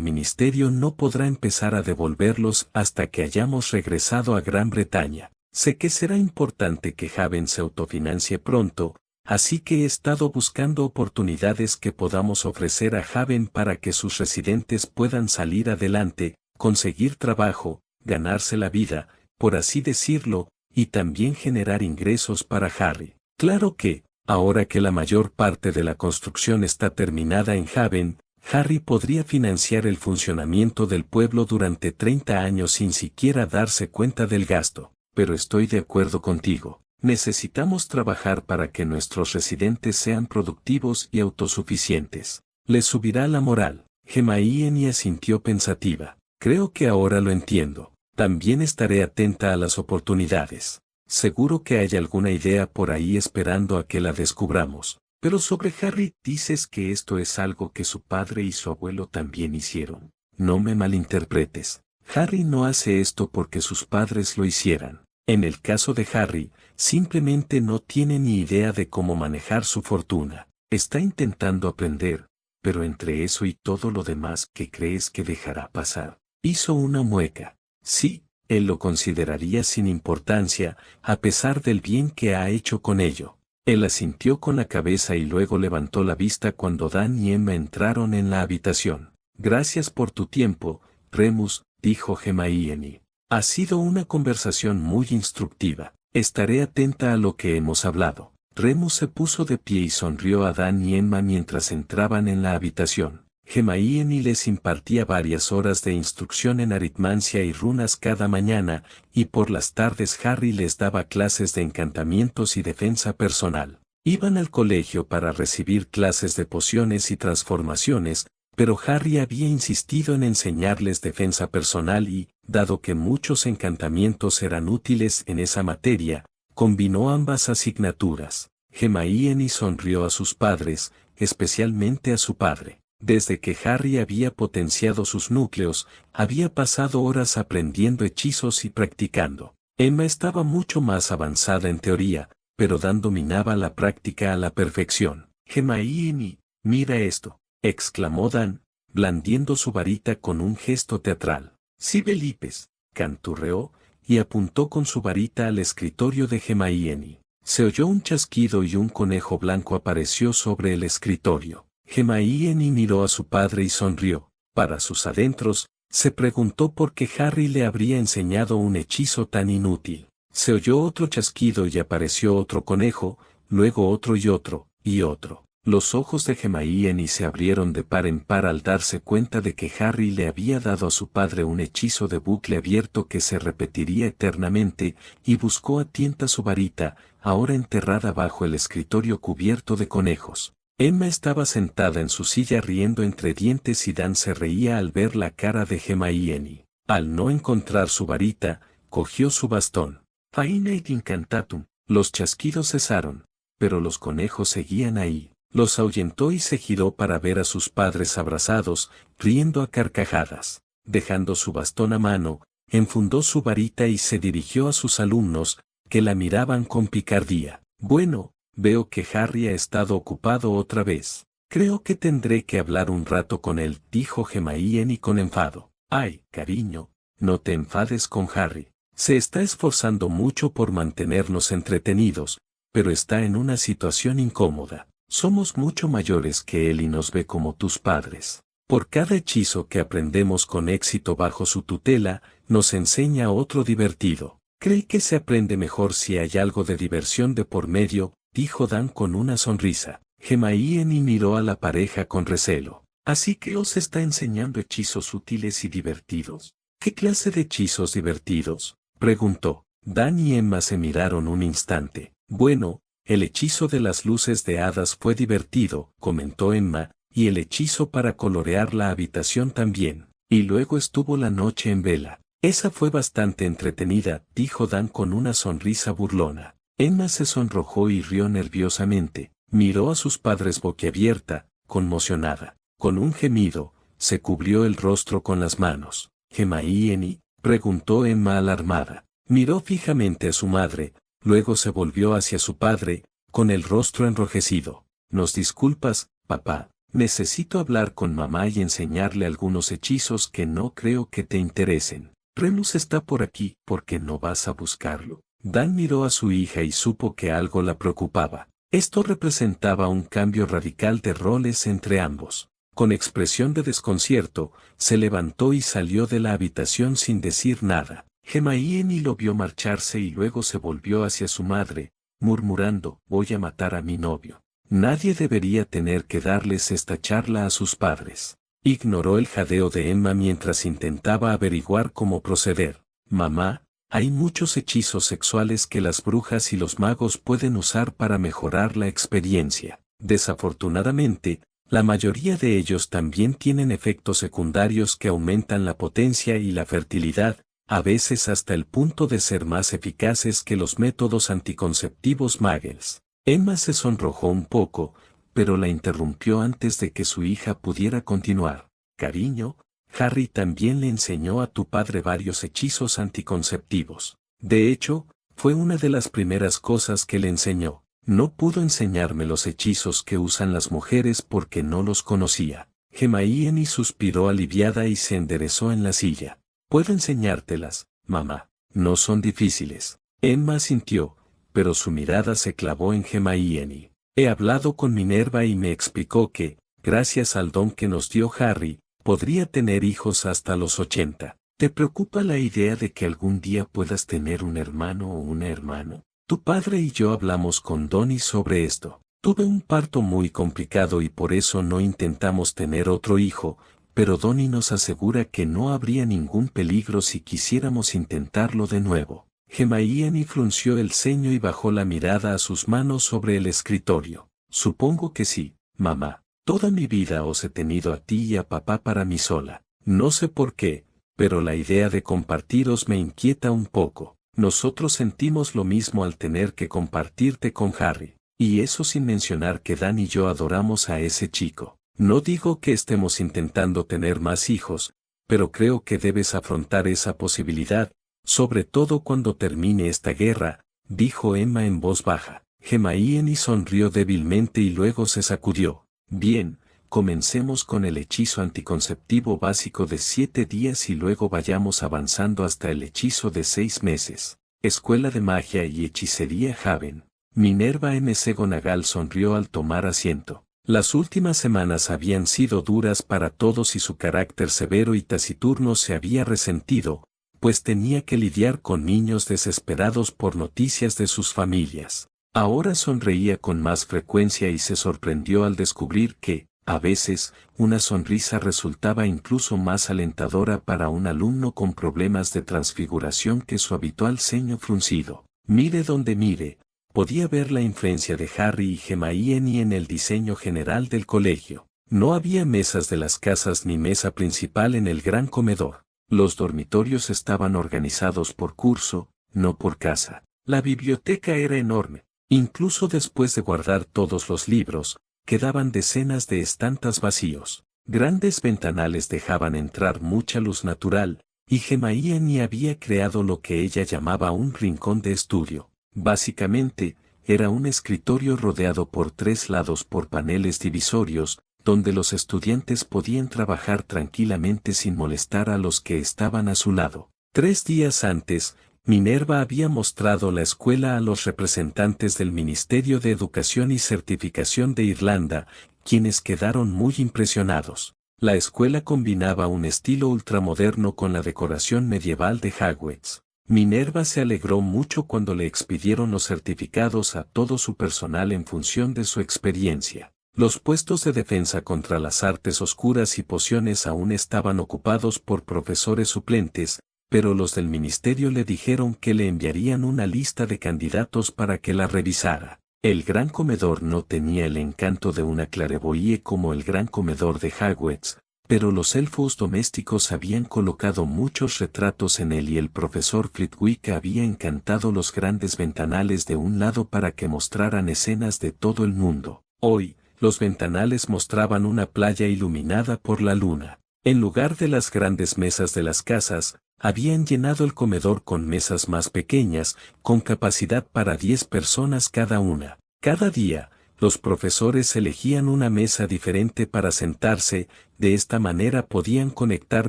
ministerio no podrá empezar a devolverlos hasta que hayamos regresado a Gran Bretaña. Sé que será importante que Haven se autofinancie pronto, así que he estado buscando oportunidades que podamos ofrecer a Haven para que sus residentes puedan salir adelante, conseguir trabajo, ganarse la vida, por así decirlo, y también generar ingresos para Harry. Claro que, ahora que la mayor parte de la construcción está terminada en Haven, Harry podría financiar el funcionamiento del pueblo durante 30 años sin siquiera darse cuenta del gasto. Pero estoy de acuerdo contigo. Necesitamos trabajar para que nuestros residentes sean productivos y autosuficientes. Les subirá la moral. Hermione asintió pensativa. Creo que ahora lo entiendo. También estaré atenta a las oportunidades. Seguro que hay alguna idea por ahí esperando a que la descubramos. Pero sobre Harry, dices que esto es algo que su padre y su abuelo también hicieron. No me malinterpretes. Harry no hace esto porque sus padres lo hicieran. En el caso de Harry, simplemente no tiene ni idea de cómo manejar su fortuna. Está intentando aprender, pero entre eso y todo lo demás, ¿qué crees que dejará pasar? Hizo una mueca. Sí, él lo consideraría sin importancia, a pesar del bien que ha hecho con ello. Él asintió con la cabeza y luego levantó la vista cuando Dan y Emma entraron en la habitación. Gracias por tu tiempo, Remus, dijo Hermione. Ha sido una conversación muy instructiva. Estaré atenta a lo que hemos hablado. Remus se puso de pie y sonrió a Dan y Emma mientras entraban en la habitación. Hermione les impartía varias horas de instrucción en aritmancia y runas cada mañana, y por las tardes Harry les daba clases de encantamientos y defensa personal. Iban al colegio para recibir clases de pociones y transformaciones, pero Harry había insistido en enseñarles defensa personal y, dado que muchos encantamientos eran útiles en esa materia, combinó ambas asignaturas. Hermione sonrió a sus padres, especialmente a su padre. Desde que Harry había potenciado sus núcleos, había pasado horas aprendiendo hechizos y practicando. Emma estaba mucho más avanzada en teoría, pero Dan dominaba la práctica a la perfección. Hermione, mira esto, exclamó Dan, blandiendo su varita con un gesto teatral. Sibelipes, canturreó, y apuntó con su varita al escritorio de Hermione. Se oyó un chasquido y un conejo blanco apareció sobre el escritorio. Hermione miró a su padre y sonrió. Para sus adentros, se preguntó por qué Harry le habría enseñado un hechizo tan inútil. Se oyó otro chasquido y apareció otro conejo, luego otro y otro, y otro. Los ojos de Hermione se abrieron de par en par al darse cuenta de que Harry le había dado a su padre un hechizo de bucle abierto que se repetiría eternamente, y buscó a tienta su varita, ahora enterrada bajo el escritorio cubierto de conejos. Emma estaba sentada en su silla riendo entre dientes y Dan se reía al ver la cara de Hermione. Al no encontrar su varita, cogió su bastón. Faina et incantatum. Los chasquidos cesaron, pero los conejos seguían ahí. Los ahuyentó y se giró para ver a sus padres abrazados, riendo a carcajadas. Dejando su bastón a mano, enfundó su varita y se dirigió a sus alumnos, que la miraban con picardía. Bueno, veo que Harry ha estado ocupado otra vez. Creo que tendré que hablar un rato con él, dijo Hermione con enfado. Ay, cariño, no te enfades con Harry. Se está esforzando mucho por mantenernos entretenidos, pero está en una situación incómoda. Somos mucho mayores que él y nos ve como tus padres. Por cada hechizo que aprendemos con éxito bajo su tutela, nos enseña otro divertido. Creí que se aprende mejor si hay algo de diversión de por medio, dijo Dan con una sonrisa. Hermione miró a la pareja con recelo. ¿Así que os está enseñando hechizos útiles y divertidos? ¿Qué clase de hechizos divertidos?, preguntó. Dan y Emma se miraron un instante. Bueno, el hechizo de las luces de hadas fue divertido, comentó Emma, y el hechizo para colorear la habitación también. Y luego estuvo la noche en vela. Esa fue bastante entretenida, dijo Dan con una sonrisa burlona. Emma se sonrojó y rió nerviosamente. Miró a sus padres boquiabierta, conmocionada. Con un gemido, se cubrió el rostro con las manos. «¿Hermione?», preguntó Emma alarmada. Miró fijamente a su madre, luego se volvió hacia su padre, con el rostro enrojecido. «¿Nos disculpas, papá? Necesito hablar con mamá y enseñarle algunos hechizos que no creo que te interesen. Remus está por aquí, ¿por qué no vas a buscarlo?». Dan miró a su hija y supo que algo la preocupaba. Esto representaba un cambio radical de roles entre ambos. Con expresión de desconcierto, se levantó y salió de la habitación sin decir nada. Hermione lo vio marcharse y luego se volvió hacia su madre, murmurando: «Voy a matar a mi novio». Nadie debería tener que darles esta charla a sus padres. Ignoró el jadeo de Emma mientras intentaba averiguar cómo proceder. «Mamá, hay muchos hechizos sexuales que las brujas y los magos pueden usar para mejorar la experiencia. Desafortunadamente, la mayoría de ellos también tienen efectos secundarios que aumentan la potencia y la fertilidad, a veces hasta el punto de ser más eficaces que los métodos anticonceptivos muggles». Emma se sonrojó un poco, pero la interrumpió antes de que su hija pudiera continuar. «Cariño, Harry también le enseñó a tu padre varios hechizos anticonceptivos. De hecho, fue una de las primeras cosas que le enseñó. No pudo enseñarme los hechizos que usan las mujeres porque no los conocía». Hermione suspiró aliviada y se enderezó en la silla. «Puedo enseñártelas, mamá. No son difíciles». Emma sintió, pero su mirada se clavó en Hermione. «He hablado con Minerva y me explicó que, gracias al don que nos dio Harry, podría tener hijos hasta los 80. ¿Te preocupa la idea de que algún día puedas tener un hermano o una hermana? Tu padre y yo hablamos con Donnie sobre esto. Tuve un parto muy complicado y por eso no intentamos tener otro hijo, pero Donnie nos asegura que no habría ningún peligro si quisiéramos intentarlo de nuevo». Hermione frunció el ceño y bajó la mirada a sus manos sobre el escritorio. «Supongo que sí, mamá. Toda mi vida os he tenido a ti y a papá para mí sola. No sé por qué, pero la idea de compartiros me inquieta un poco. Nosotros sentimos lo mismo al tener que compartirte con Harry. Y eso sin mencionar que Dan y yo adoramos a ese chico. No digo que estemos intentando tener más hijos, pero creo que debes afrontar esa posibilidad, sobre todo cuando termine esta guerra», dijo Emma en voz baja. Hermione sonrió débilmente y luego se sacudió. «Bien, comencemos con el hechizo anticonceptivo básico de 7 días y luego vayamos avanzando hasta el hechizo de 6 meses. Escuela de Magia y Hechicería Haven». Minerva McGonagall sonrió al tomar asiento. Las últimas semanas habían sido duras para todos y su carácter severo y taciturno se había resentido, pues tenía que lidiar con niños desesperados por noticias de sus familias. Ahora sonreía con más frecuencia y se sorprendió al descubrir que, a veces, una sonrisa resultaba incluso más alentadora para un alumno con problemas de transfiguración que su habitual ceño fruncido. Mire donde mire, podía ver la influencia de Harry y Hermione en el diseño general del colegio. No había mesas de las casas ni mesa principal en el gran comedor. Los dormitorios estaban organizados por curso, no por casa. La biblioteca era enorme. Incluso después de guardar todos los libros, quedaban decenas de estantes vacíos. Grandes ventanales dejaban entrar mucha luz natural, y Hermione había creado lo que ella llamaba un rincón de estudio. Básicamente, era un escritorio rodeado por 3 lados por paneles divisorios, donde los estudiantes podían trabajar tranquilamente sin molestar a los que estaban a su lado. 3 días antes, Minerva había mostrado la escuela a los representantes del Ministerio de Educación y Certificación de Irlanda, quienes quedaron muy impresionados. La escuela combinaba un estilo ultramoderno con la decoración medieval de Hogwarts. Minerva se alegró mucho cuando le expidieron los certificados a todo su personal en función de su experiencia. Los puestos de defensa contra las artes oscuras y pociones aún estaban ocupados por profesores suplentes, pero los del ministerio le dijeron que le enviarían una lista de candidatos para que la revisara. El gran comedor no tenía el encanto de una clarevoyée como el gran comedor de Hogwarts, pero los elfos domésticos habían colocado muchos retratos en él y el profesor Flitwick había encantado los grandes ventanales de un lado para que mostraran escenas de todo el mundo. Hoy, los ventanales mostraban una playa iluminada por la luna. En lugar de las grandes mesas de las casas, habían llenado el comedor con mesas más pequeñas, con capacidad para 10 personas cada una. Cada día, los profesores elegían una mesa diferente para sentarse, de esta manera podían conectar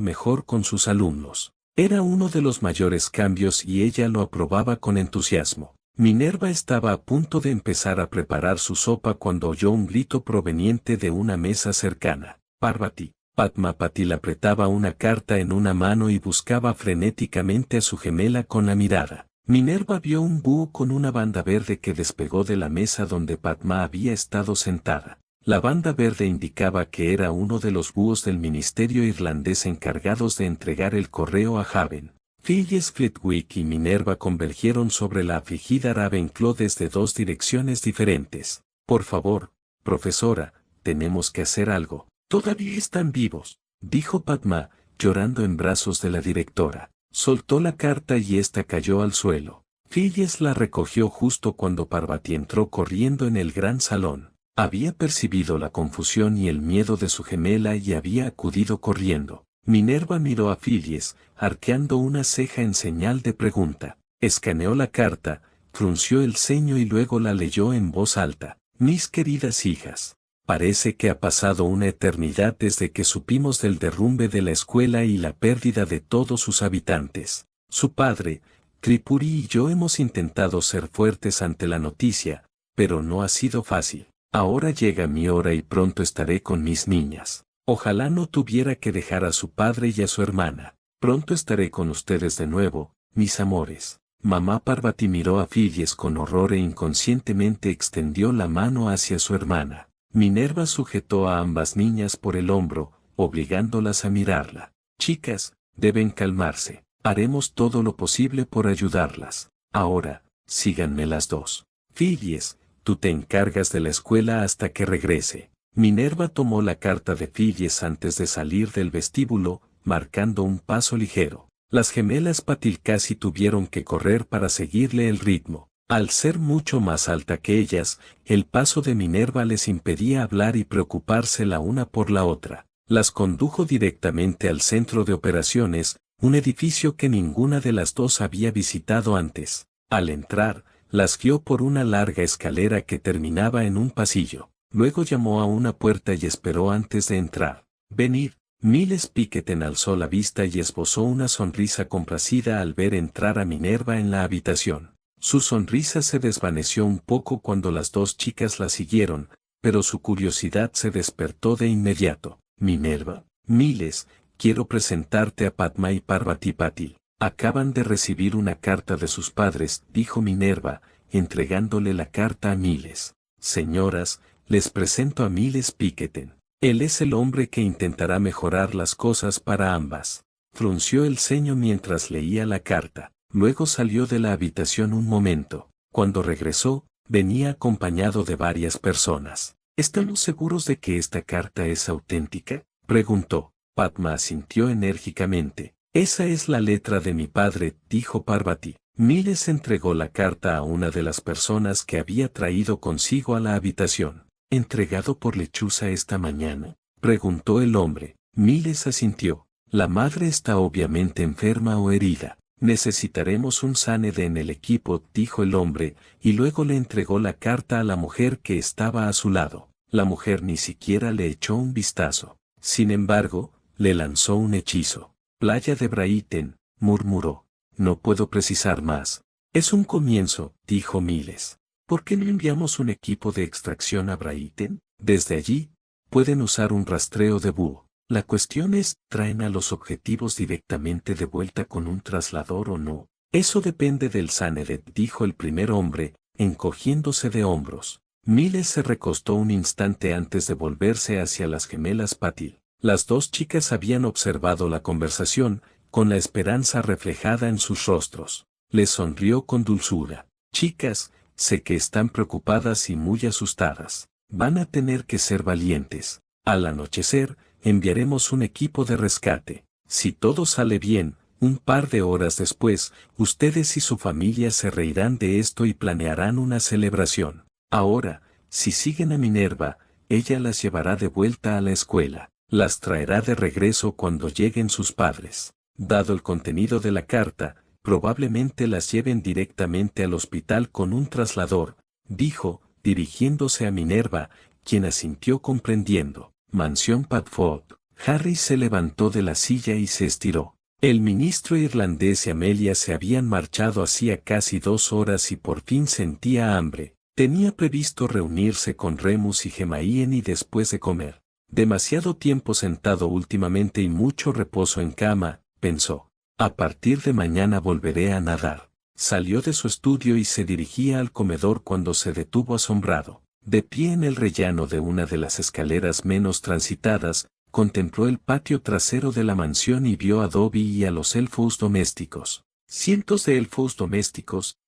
mejor con sus alumnos. Era uno de los mayores cambios y ella lo aprobaba con entusiasmo. Minerva estaba a punto de empezar a preparar su sopa cuando oyó un grito proveniente de una mesa cercana. Parvati. Padma Patil apretaba una carta en una mano y buscaba frenéticamente a su gemela con la mirada. Minerva vio un búho con una banda verde que despegó de la mesa donde Padma había estado sentada. La banda verde indicaba que era uno de los búhos del ministerio irlandés encargados de entregar el correo a Haven. Phyllis Flitwick y Minerva convergieron sobre la afligida Ravenclaw desde dos direcciones diferentes. Por favor, profesora, tenemos que hacer algo. Todavía están vivos, dijo Padma, llorando en brazos de la directora. Soltó la carta y ésta cayó al suelo. Phyllis la recogió justo cuando Parvati entró corriendo en el gran salón. Había percibido la confusión y el miedo de su gemela y había acudido corriendo. Minerva miró a Phyllis, arqueando una ceja en señal de pregunta. Escaneó la carta, frunció el ceño y luego la leyó en voz alta. Mis queridas hijas. Parece que ha pasado una eternidad desde que supimos del derrumbe de la escuela y la pérdida de todos sus habitantes. Su padre, Tripuri y yo hemos intentado ser fuertes ante la noticia, pero no ha sido fácil. Ahora llega mi hora y pronto estaré con mis niñas. Ojalá no tuviera que dejar a su padre y a su hermana. Pronto estaré con ustedes de nuevo, mis amores. Mamá Parvati miró a Phyllis con horror e inconscientemente extendió la mano hacia su hermana. Minerva sujetó a ambas niñas por el hombro, obligándolas a mirarla. Chicas, deben calmarse. Haremos todo lo posible por ayudarlas. Ahora, síganme las dos. Phyllis, tú te encargas de la escuela hasta que regrese. Minerva tomó la carta de Phyllis antes de salir del vestíbulo, marcando un paso ligero. Las gemelas Patil casi tuvieron que correr para seguirle el ritmo. Al ser mucho más alta que ellas, el paso de Minerva les impedía hablar y preocuparse la una por la otra. Las condujo directamente al centro de operaciones, un edificio que ninguna de las dos había visitado antes. Al entrar, las guió por una larga escalera que terminaba en un pasillo. Luego llamó a una puerta y esperó antes de entrar. Venid. Miles Picketen alzó la vista y esbozó una sonrisa complacida al ver entrar a Minerva en la habitación. Su sonrisa se desvaneció un poco cuando las dos chicas la siguieron, pero su curiosidad se despertó de inmediato. Minerva, Miles, quiero presentarte a Padma y Parvati Patil. Acaban de recibir una carta de sus padres, dijo Minerva, entregándole la carta a Miles. Señoras, les presento a Miles Picketen. Él es el hombre que intentará mejorar las cosas para ambas. Frunció el ceño mientras leía la carta. Luego salió de la habitación un momento. Cuando regresó, venía acompañado de varias personas. ¿Estamos seguros de que esta carta es auténtica?, preguntó. Padma asintió enérgicamente. Esa es la letra de mi padre, dijo Parvati. Miles entregó la carta a una de las personas que había traído consigo a la habitación. ¿Entregado por Lechuza esta mañana?, preguntó el hombre. Miles asintió. La madre está obviamente enferma o herida. Necesitaremos un Saned en el equipo, dijo el hombre, y luego le entregó la carta a la mujer que estaba a su lado. La mujer ni siquiera le echó un vistazo. Sin embargo, le lanzó un hechizo. Playa de Brighton, murmuró. No puedo precisar más. Es un comienzo, dijo Miles. ¿Por qué no enviamos un equipo de extracción a Brighton? Desde allí, pueden usar un rastreo de búho. La cuestión es, ¿traen a los objetivos directamente de vuelta con un traslador o no? Eso depende del Sanedet, dijo el primer hombre, encogiéndose de hombros. Miles se recostó un instante antes de volverse hacia las gemelas Patil. Las dos chicas habían observado la conversación, con la esperanza reflejada en sus rostros. Les sonrió con dulzura. Chicas, sé que están preocupadas y muy asustadas. Van a tener que ser valientes. Al anochecer, enviaremos un equipo de rescate. Si todo sale bien, un par de horas después, ustedes y su familia se reirán de esto y planearán una celebración. Ahora, si siguen a Minerva, ella las llevará de vuelta a la escuela. Las traerá de regreso cuando lleguen sus padres. Dado el contenido de la carta, probablemente las lleven directamente al hospital con un traslador, dijo, dirigiéndose a Minerva, quien asintió comprendiendo. Mansión Padfoot. Harry se levantó de la silla y se estiró. El ministro irlandés y Amelia se habían marchado hacía casi 2 horas y por fin sentía hambre. Tenía previsto reunirse con Remus y Hermione después de comer. Demasiado tiempo sentado últimamente y mucho reposo en cama, pensó. A partir de mañana volveré a nadar. Salió de su estudio y se dirigía al comedor cuando se detuvo asombrado. De pie en el rellano de una de las escaleras menos transitadas, contempló el patio trasero de la mansión y vio a Dobby y a los elfos domésticos. Cientos de elfos domésticos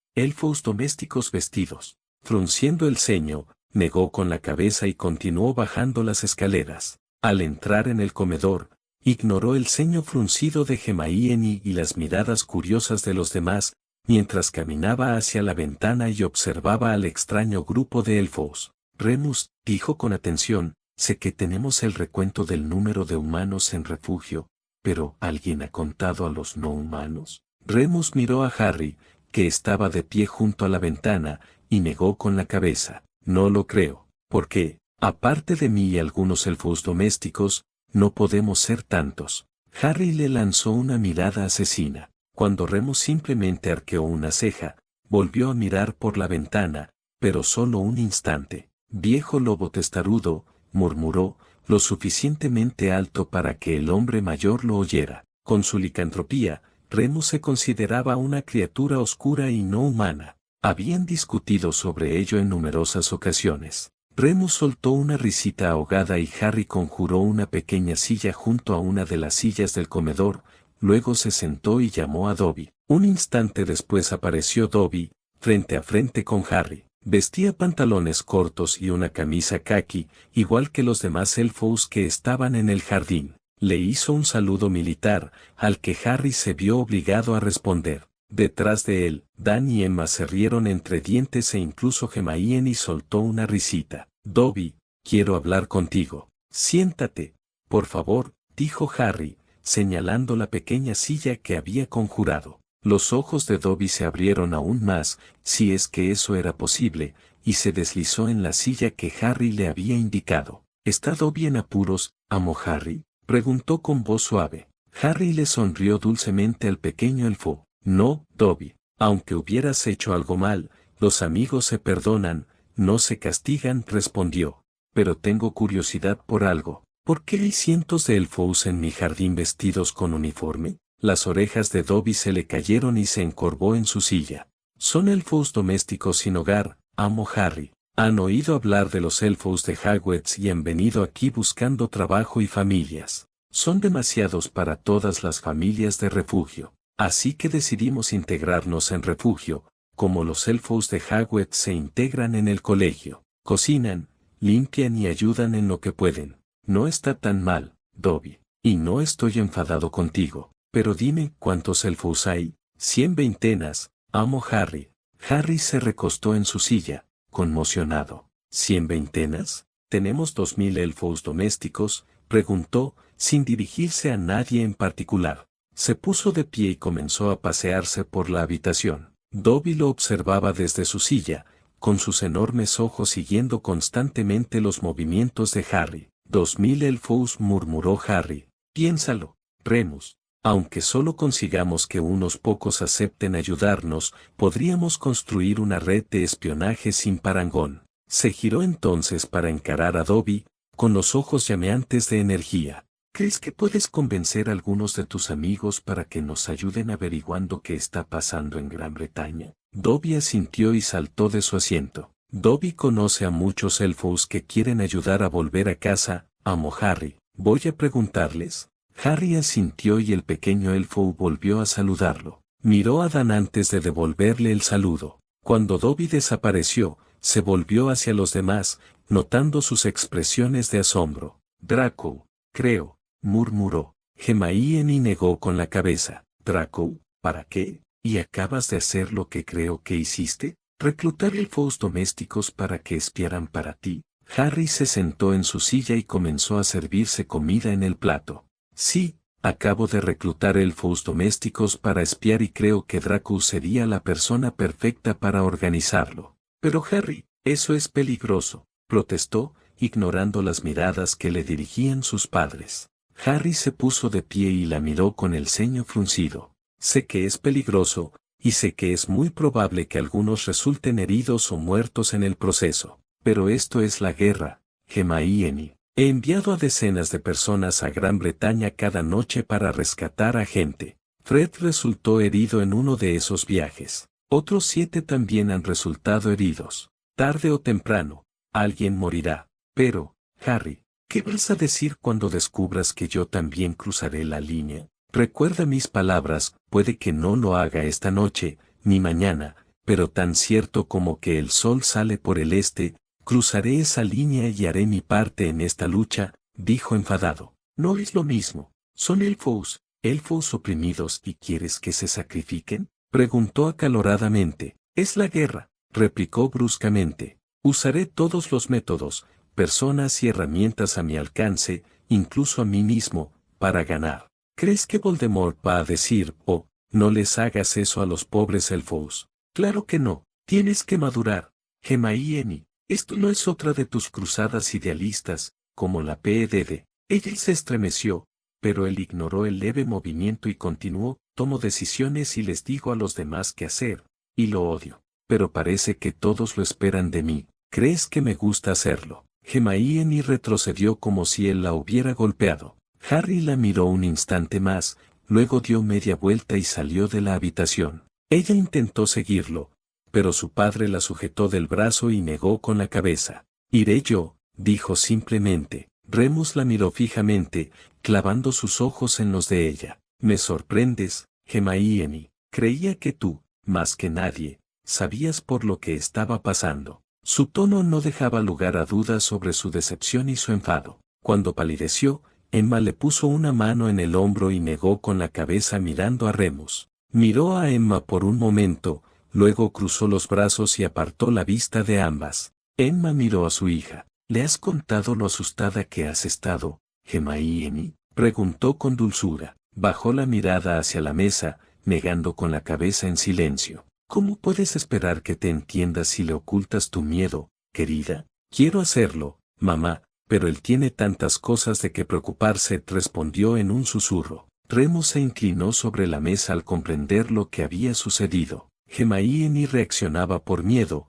vestidos. Frunciendo el ceño, negó con la cabeza y continuó bajando las escaleras. Al entrar en el comedor, ignoró el ceño fruncido de Hermione y las miradas curiosas de los demás, mientras caminaba hacia la ventana y observaba al extraño grupo de elfos. Remus, dijo con atención, sé que tenemos el recuento del número de humanos en refugio, pero ¿alguien ha contado a los no humanos? Remus miró a Harry, que estaba de pie junto a la ventana, y negó con la cabeza. No lo creo, porque, aparte de mí y algunos elfos domésticos, no podemos ser tantos. Harry le lanzó una mirada asesina. Cuando Remus simplemente arqueó una ceja, volvió a mirar por la ventana, pero solo un instante. Viejo lobo testarudo, murmuró, lo suficientemente alto para que el hombre mayor lo oyera. Con su licantropía, Remus se consideraba una criatura oscura y no humana. Habían discutido sobre ello en numerosas ocasiones. Remus soltó una risita ahogada y Harry conjuró una pequeña silla junto a una de las sillas del comedor, luego se sentó y llamó a Dobby. Un instante después apareció Dobby, frente a frente con Harry. Vestía pantalones cortos y una camisa caqui, igual que los demás elfos que estaban en el jardín. Le hizo un saludo militar, al que Harry se vio obligado a responder. Detrás de él, Dan y Emma se rieron entre dientes e incluso Hermione soltó una risita. Dobby, quiero hablar contigo. Siéntate, por favor, dijo Harry, señalando la pequeña silla que había conjurado. Los ojos de Dobby se abrieron aún más, si es que eso era posible, y se deslizó en la silla que Harry le había indicado. ¿Está Dobby en apuros, amo Harry? Preguntó con voz suave. Harry le sonrió dulcemente al pequeño elfo. No, Dobby, aunque hubieras hecho algo mal, los amigos se perdonan, no se castigan, respondió. Pero tengo curiosidad por algo. ¿Por qué hay cientos de elfos en mi jardín vestidos con uniforme? Las orejas de Dobby se le cayeron y se encorvó en su silla. Son elfos domésticos sin hogar, amo Harry. Han oído hablar de los elfos de Hogwarts y han venido aquí buscando trabajo y familias. Son demasiados para todas las familias de refugio. Así que decidimos integrarnos en refugio, como los elfos de Hogwarts se integran en el colegio. Cocinan, limpian y ayudan en lo que pueden. No está tan mal, Dobby. Y no estoy enfadado contigo. Pero dime, ¿cuántos elfos hay? 100 veintenas, amo Harry. Harry se recostó en su silla, conmocionado. ¿100 veintenas? ¿Tenemos 2000 elfos domésticos? Preguntó, sin dirigirse a nadie en particular. Se puso de pie y comenzó a pasearse por la habitación. Dobby lo observaba desde su silla, con sus enormes ojos siguiendo constantemente los movimientos de Harry. 2000 elfos, murmuró Harry. Piénsalo, Remus. Aunque solo consigamos que unos pocos acepten ayudarnos, podríamos construir una red de espionaje sin parangón. Se giró entonces para encarar a Dobby, con los ojos llameantes de energía. ¿Crees que puedes convencer a algunos de tus amigos para que nos ayuden averiguando qué está pasando en Gran Bretaña? Dobby asintió y saltó de su asiento. Dobby conoce a muchos elfos que quieren ayudar a volver a casa, amo Harry. Voy a preguntarles. Harry asintió y el pequeño elfo volvió a saludarlo. Miró a Dan antes de devolverle el saludo. Cuando Dobby desapareció, se volvió hacia los demás, notando sus expresiones de asombro. Draco, creo, murmuró. Hermione negó con la cabeza. Draco, ¿para qué? ¿Y acabas de hacer lo que creo que hiciste? ¿Reclutar elfos domésticos para que espiaran para ti? Harry se sentó en su silla y comenzó a servirse comida en el plato. Sí, acabo de reclutar elfos domésticos para espiar y creo que Draco sería la persona perfecta para organizarlo. Pero Harry, eso es peligroso, protestó, ignorando las miradas que le dirigían sus padres. Harry se puso de pie y la miró con el ceño fruncido. Sé que es peligroso, y sé que es muy probable que algunos resulten heridos o muertos en el proceso. Pero esto es la guerra, Hermione. He enviado a decenas de personas a Gran Bretaña cada noche para rescatar a gente. Fred resultó herido en uno de esos viajes. Otros 7 también han resultado heridos. Tarde o temprano, alguien morirá. Pero, Harry, ¿qué vas a decir cuando descubras que yo también cruzaré la línea? Recuerda mis palabras, puede que no lo haga esta noche, ni mañana, pero tan cierto como que el sol sale por el este, cruzaré esa línea y haré mi parte en esta lucha, dijo enfadado. No es lo mismo. Son elfos oprimidos y ¿quieres que se sacrifiquen? Preguntó acaloradamente. Es la guerra, replicó bruscamente. Usaré todos los métodos, personas y herramientas a mi alcance, incluso a mí mismo, para ganar. ¿Crees que Voldemort va a decir, oh, no les hagas eso a los pobres elfos? Claro que no, tienes que madurar. Hermione, esto no es otra de tus cruzadas idealistas, como la PEDD. Ella se estremeció, pero él ignoró el leve movimiento y continuó, tomo decisiones y les digo a los demás qué hacer, y lo odio. Pero parece que todos lo esperan de mí. ¿Crees que me gusta hacerlo? Hermione retrocedió como si él la hubiera golpeado. Harry la miró un instante más, luego dio media vuelta y salió de la habitación. Ella intentó seguirlo, pero su padre la sujetó del brazo y negó con la cabeza. Iré yo, dijo simplemente. Remus la miró fijamente, clavando sus ojos en los de ella. Me sorprendes, Hermione. Creía que tú, más que nadie, sabías por lo que estaba pasando. Su tono no dejaba lugar a dudas sobre su decepción y su enfado. Cuando palideció, Emma le puso una mano en el hombro y negó con la cabeza mirando a Remus. Miró a Emma por un momento, luego cruzó los brazos y apartó la vista de ambas. Emma miró a su hija. ¿Le has contado lo asustada que has estado, Hermione? Preguntó con dulzura. Bajó la mirada hacia la mesa, negando con la cabeza en silencio. ¿Cómo puedes esperar que te entienda si le ocultas tu miedo, querida? Quiero hacerlo, mamá, pero él tiene tantas cosas de que preocuparse, respondió en un susurro. Remus se inclinó sobre la mesa al comprender lo que había sucedido. Hermione reaccionaba por miedo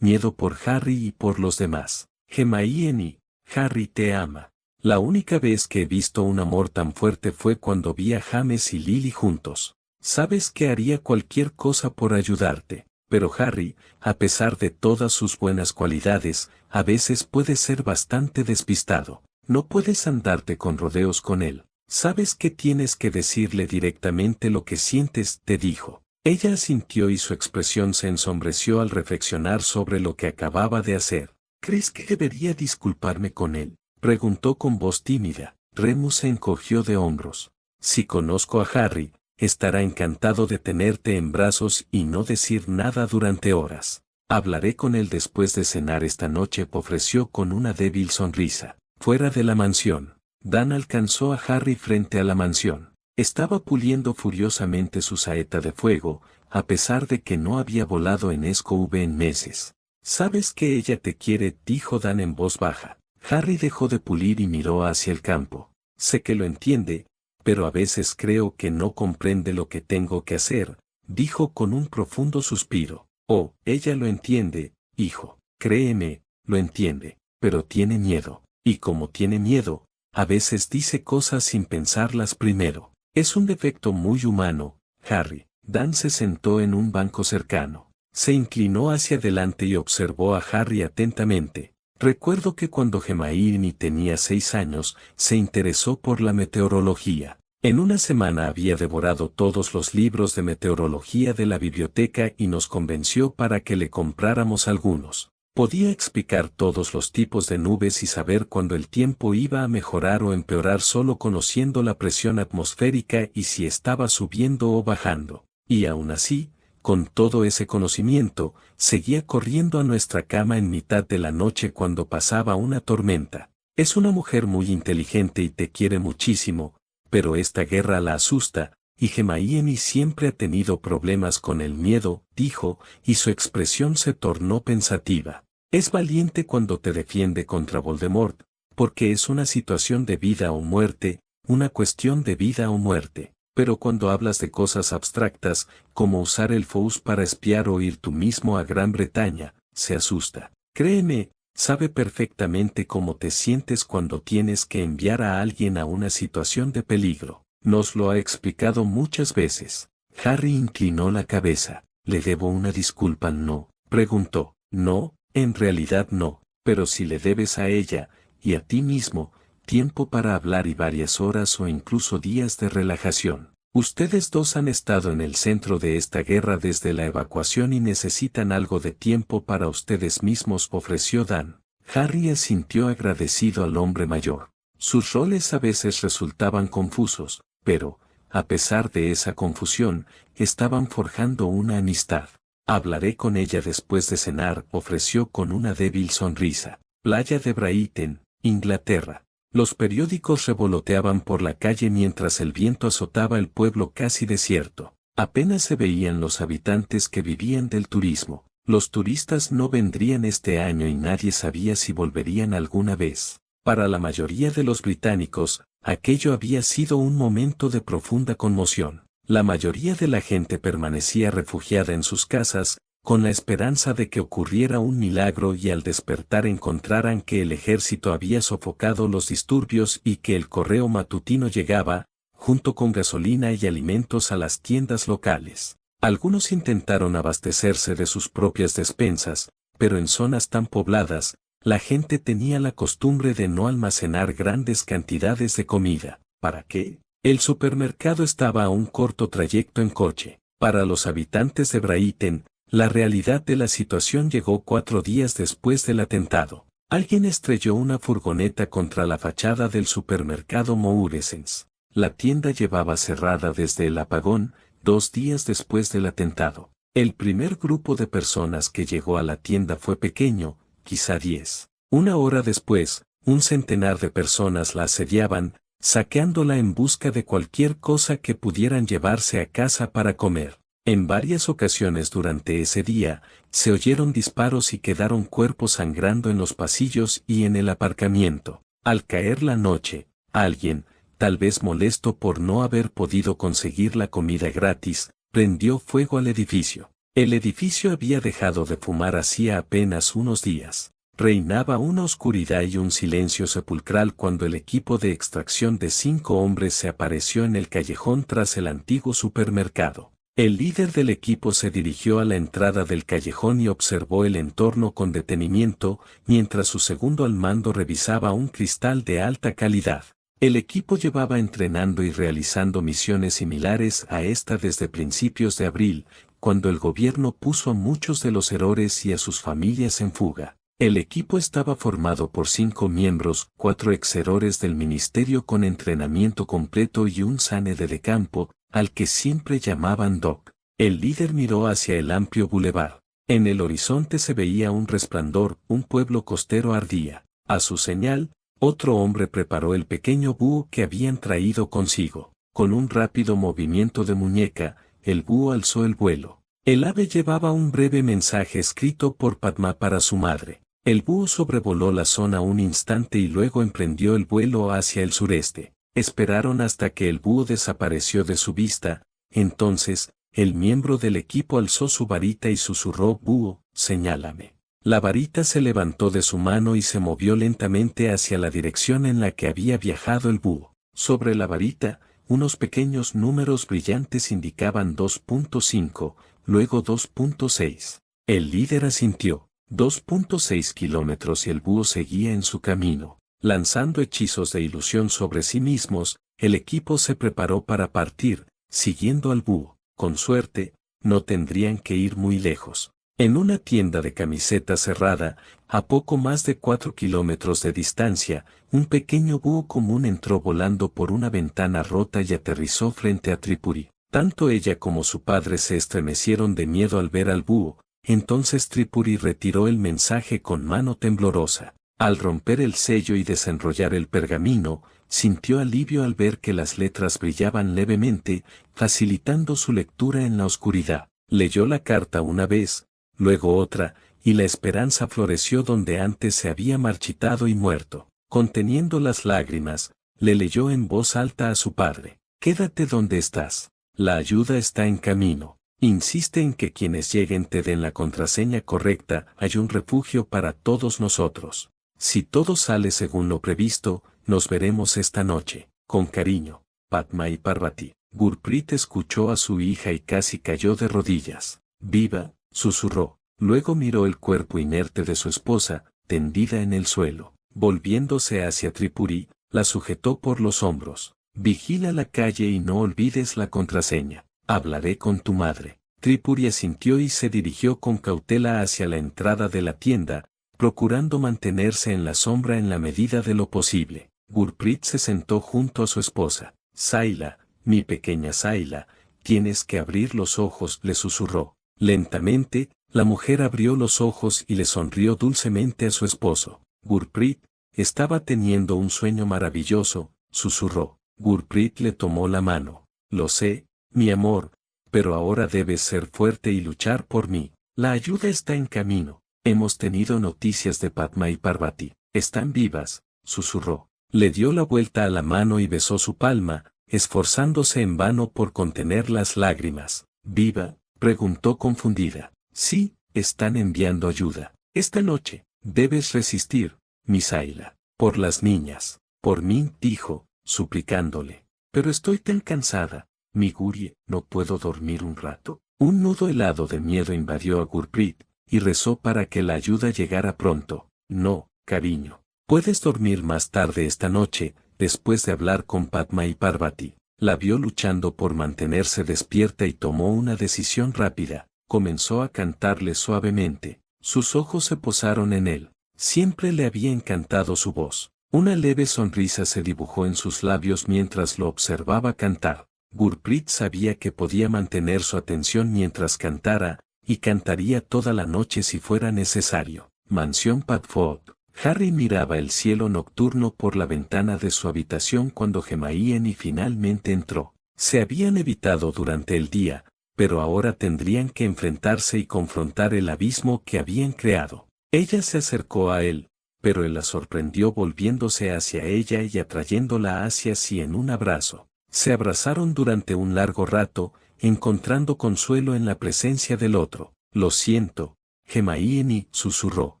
por Harry y por los demás. Hermione, Harry te ama. La única vez que he visto un amor tan fuerte fue cuando vi a James y Lily juntos. Sabes que haría cualquier cosa por ayudarte, pero Harry, a pesar de todas sus buenas cualidades, a veces puede ser bastante despistado. No puedes andarte con rodeos con él. Sabes que tienes que decirle directamente lo que sientes, te dijo. Ella asintió y su expresión se ensombreció al reflexionar sobre lo que acababa de hacer. ¿Crees que debería disculparme con él? Preguntó con voz tímida. Remus se encogió de hombros. Si conozco a Harry, estará encantado de tenerte en brazos y no decir nada durante horas. Hablaré con él después de cenar esta noche, ofreció con una débil sonrisa. Fuera de la mansión, Dan alcanzó a Harry frente a la mansión. Estaba puliendo furiosamente su saeta de fuego, a pesar de que no había volado en Escove en meses. Sabes que ella te quiere, dijo Dan en voz baja. Harry dejó de pulir y miró hacia el campo. Sé que lo entiende, pero a veces creo que no comprende lo que tengo que hacer, dijo con un profundo suspiro. Oh, ella lo entiende, hijo. Créeme, lo entiende, pero tiene miedo. Y como tiene miedo, A veces dice cosas sin pensarlas primero. Es un defecto muy humano, Harry. Dan se sentó en un banco cercano. Se inclinó hacia adelante y observó a Harry atentamente. Recuerdo que cuando Hermione tenía 6 años, se interesó por la meteorología. En una semana había devorado todos los libros de meteorología de la biblioteca y nos convenció para que le compráramos algunos. Podía explicar todos los tipos de nubes y saber cuándo el tiempo iba a mejorar o empeorar solo conociendo la presión atmosférica y si estaba subiendo o bajando. Y aún así, con todo ese conocimiento, seguía corriendo a nuestra cama en mitad de la noche cuando pasaba una tormenta. Es una mujer muy inteligente y te quiere muchísimo, pero esta guerra la asusta, y Hermione siempre ha tenido problemas con el miedo, dijo, y su expresión se tornó pensativa. Es valiente cuando te defiende contra Voldemort, porque es una situación de vida o muerte, una cuestión de vida o muerte. Pero cuando hablas de cosas abstractas, como usar el Fous para espiar o ir tú mismo a Gran Bretaña, se asusta. Créeme, sabe perfectamente cómo te sientes cuando tienes que enviar a alguien a una situación de peligro. Nos lo ha explicado muchas veces. Harry inclinó la cabeza. ¿Le debo una disculpa? No, preguntó. No, en realidad no, pero si le debes a ella, y a ti mismo, tiempo para hablar y varias horas o incluso días de relajación. Ustedes dos han estado en el centro de esta guerra desde la evacuación y necesitan algo de tiempo para ustedes mismos, ofreció Dan. Harry asintió agradecido al hombre mayor. Sus roles a veces resultaban confusos, pero, a pesar de esa confusión, estaban forjando una amistad. Hablaré con ella después de cenar, ofreció con una débil sonrisa. Playa de Brighton, Inglaterra. Los periódicos revoloteaban por la calle mientras el viento azotaba el pueblo casi desierto. Apenas se veían los habitantes que vivían del turismo. Los turistas no vendrían este año y nadie sabía si volverían alguna vez. Para la mayoría de los británicos, aquello había sido un momento de profunda conmoción. La mayoría de la gente permanecía refugiada en sus casas, con la esperanza de que ocurriera un milagro y al despertar encontraran que el ejército había sofocado los disturbios y que el correo matutino llegaba, junto con gasolina y alimentos a las tiendas locales. Algunos intentaron abastecerse de sus propias despensas, pero en zonas tan pobladas, la gente tenía la costumbre de no almacenar grandes cantidades de comida. ¿Para qué? El supermercado estaba a un corto trayecto en coche. Para los habitantes de Brighton, la realidad de la situación llegó 4 días después del atentado. Alguien estrelló una furgoneta contra la fachada del supermercado Mouresens. La tienda llevaba cerrada desde el apagón, 2 días después del atentado. El primer grupo de personas que llegó a la tienda fue pequeño, quizá 10. Una hora después, un centenar de personas la asediaban, saqueándola en busca de cualquier cosa que pudieran llevarse a casa para comer. En varias ocasiones durante ese día, se oyeron disparos y quedaron cuerpos sangrando en los pasillos y en el aparcamiento. Al caer la noche, alguien, tal vez molesto por no haber podido conseguir la comida gratis, prendió fuego al edificio. El edificio había dejado de fumar hacía apenas unos días. Reinaba una oscuridad y un silencio sepulcral cuando el equipo de extracción de 5 hombres se apareció en el callejón tras el antiguo supermercado. El líder del equipo se dirigió a la entrada del callejón y observó el entorno con detenimiento, mientras su segundo al mando revisaba un cristal de alta calidad. El equipo llevaba entrenando y realizando misiones similares a esta desde principios de abril, cuando el gobierno puso a muchos de los héroes y a sus familias en fuga. El equipo estaba formado por 5 miembros, 4 ex-héroes del ministerio con entrenamiento completo y un sánede de campo, al que siempre llamaban Doc. El líder miró hacia el amplio bulevar. En el horizonte se veía un resplandor, un pueblo costero ardía. A su señal, otro hombre preparó el pequeño búho que habían traído consigo. Con un rápido movimiento de muñeca, el búho alzó el vuelo. El ave llevaba un breve mensaje escrito por Padma para su madre. El búho sobrevoló la zona un instante y luego emprendió el vuelo hacia el sureste. Esperaron hasta que el búho desapareció de su vista, entonces, el miembro del equipo alzó su varita y susurró: «Búho, señálame». La varita se levantó de su mano y se movió lentamente hacia la dirección en la que había viajado el búho. Sobre la varita, unos pequeños números brillantes indicaban 2.5, luego 2.6. El líder asintió. 2.6 kilómetros y el búho seguía en su camino. Lanzando hechizos de ilusión sobre sí mismos, el equipo se preparó para partir, siguiendo al búho. Con suerte, no tendrían que ir muy lejos. En una tienda de camisetas cerrada, a poco más de 4 kilómetros de distancia, un pequeño búho común entró volando por una ventana rota y aterrizó frente a Tripuri. Tanto ella como su padre se estremecieron de miedo al ver al búho, entonces Tripuri retiró el mensaje con mano temblorosa. Al romper el sello y desenrollar el pergamino, sintió alivio al ver que las letras brillaban levemente, facilitando su lectura en la oscuridad. Leyó la carta una vez, luego otra, y la esperanza floreció donde antes se había marchitado y muerto. Conteniendo las lágrimas, le leyó en voz alta a su padre: «Quédate donde estás. La ayuda está en camino. Insiste en que quienes lleguen te den la contraseña correcta. Hay un refugio para todos nosotros. Si todo sale según lo previsto, nos veremos esta noche. Con cariño, Padma y Parvati». Gurpreet escuchó a su hija y casi cayó de rodillas. «Viva», susurró. Luego miró el cuerpo inerte de su esposa, tendida en el suelo. Volviéndose hacia Tripuri, la sujetó por los hombros. «Vigila la calle y no olvides la contraseña. Hablaré con tu madre». Tripuri asintió y se dirigió con cautela hacia la entrada de la tienda, procurando mantenerse en la sombra en la medida de lo posible. Gurpreet se sentó junto a su esposa. «Sayla, mi pequeña Sayla, tienes que abrir los ojos», le susurró. Lentamente, la mujer abrió los ojos y le sonrió dulcemente a su esposo. «Gurpreet, estaba teniendo un sueño maravilloso», susurró. Gurpreet le tomó la mano. «Lo sé, mi amor, pero ahora debes ser fuerte y luchar por mí. La ayuda está en camino. Hemos tenido noticias de Padma y Parvati. Están vivas», susurró. Le dio la vuelta a la mano y besó su palma, esforzándose en vano por contener las lágrimas. «¿Viva?», preguntó confundida. «Sí, están enviando ayuda. Esta noche, debes resistir, mi Sayla. Por las niñas. Por mí», dijo, suplicándole. «Pero estoy tan cansada, mi Gurie, ¿no puedo dormir un rato?». Un nudo helado de miedo invadió a Gurpreet, y rezó para que la ayuda llegara pronto. «No, cariño. Puedes dormir más tarde esta noche», después de hablar con Padma y Parvati. La vio luchando por mantenerse despierta y tomó una decisión rápida. Comenzó a cantarle suavemente. Sus ojos se posaron en él. Siempre le había encantado su voz. Una leve sonrisa se dibujó en sus labios mientras lo observaba cantar. Gurpreet sabía que podía mantener su atención mientras cantara, y cantaría toda la noche si fuera necesario. Mansión Padfoot. Harry miraba el cielo nocturno por la ventana de su habitación cuando Hermione finalmente entró. Se habían evitado durante el día, pero ahora tendrían que enfrentarse y confrontar el abismo que habían creado. Ella se acercó a él, pero él la sorprendió volviéndose hacia ella y atrayéndola hacia sí en un abrazo. Se abrazaron durante un largo rato, encontrando consuelo en la presencia del otro. «Lo siento», Hermione susurró.